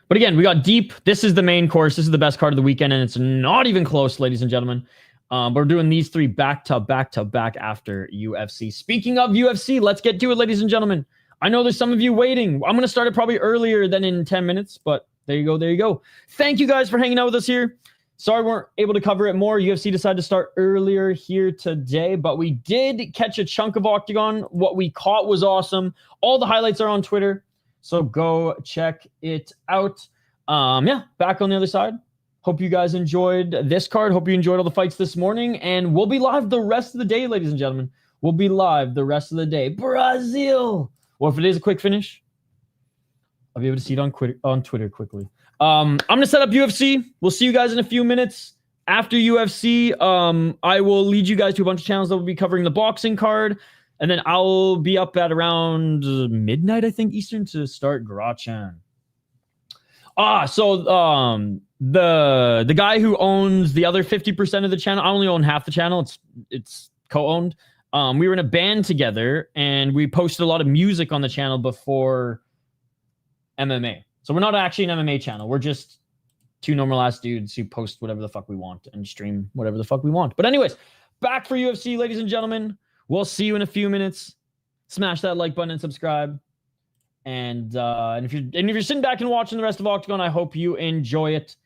But again, we got Deep. This is the main course. This is the best card of the weekend, and it's not even close, ladies and gentlemen. But we're doing these three back to back after UFC. Speaking of UFC, let's get to it, ladies and gentlemen. I know there's some of you waiting. I'm going to start it probably earlier than in 10 minutes, but there you go. Thank you guys for hanging out with us here. Sorry we weren't able to cover it more. UFC decided to start earlier here today, but we did catch a chunk of Oktagon. What we caught was awesome. All the highlights are on Twitter, so go check it out. Back on the other side. Hope you guys enjoyed this card. Hope you enjoyed all the fights this morning. And we'll be live the rest of the day, ladies and gentlemen. We'll be live the rest of the day. Brazil! Or if it is a quick finish, I'll be able to see it on Twitter quickly. I'm going to set up UFC. We'll see you guys in a few minutes. After UFC, I will lead you guys to a bunch of channels that will be covering the boxing card. And then I'll be up at around midnight, I think, Eastern to start Grachan. The guy who owns the other 50% of the channel, I only own half the channel. It's co-owned. We were in a band together and we posted a lot of music on the channel before MMA. So we're not actually an MMA channel. We're just two normal ass dudes who post whatever the fuck we want and stream whatever the fuck we want. But anyways, back for UFC, ladies and gentlemen. We'll see you in a few minutes. Smash that like button and subscribe. And if you're sitting back and watching the rest of Oktagon, I hope you enjoy it.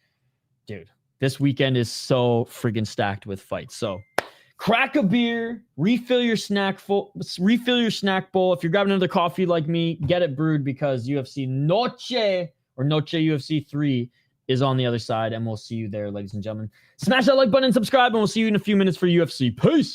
Dude, this weekend is so friggin' stacked with fights. So crack a beer, refill your snack bowl. If you're grabbing another coffee like me, get it brewed because UFC Noche UFC 3 is on the other side, and we'll see you there, ladies and gentlemen. Smash that like button and subscribe, and we'll see you in a few minutes for UFC. Peace.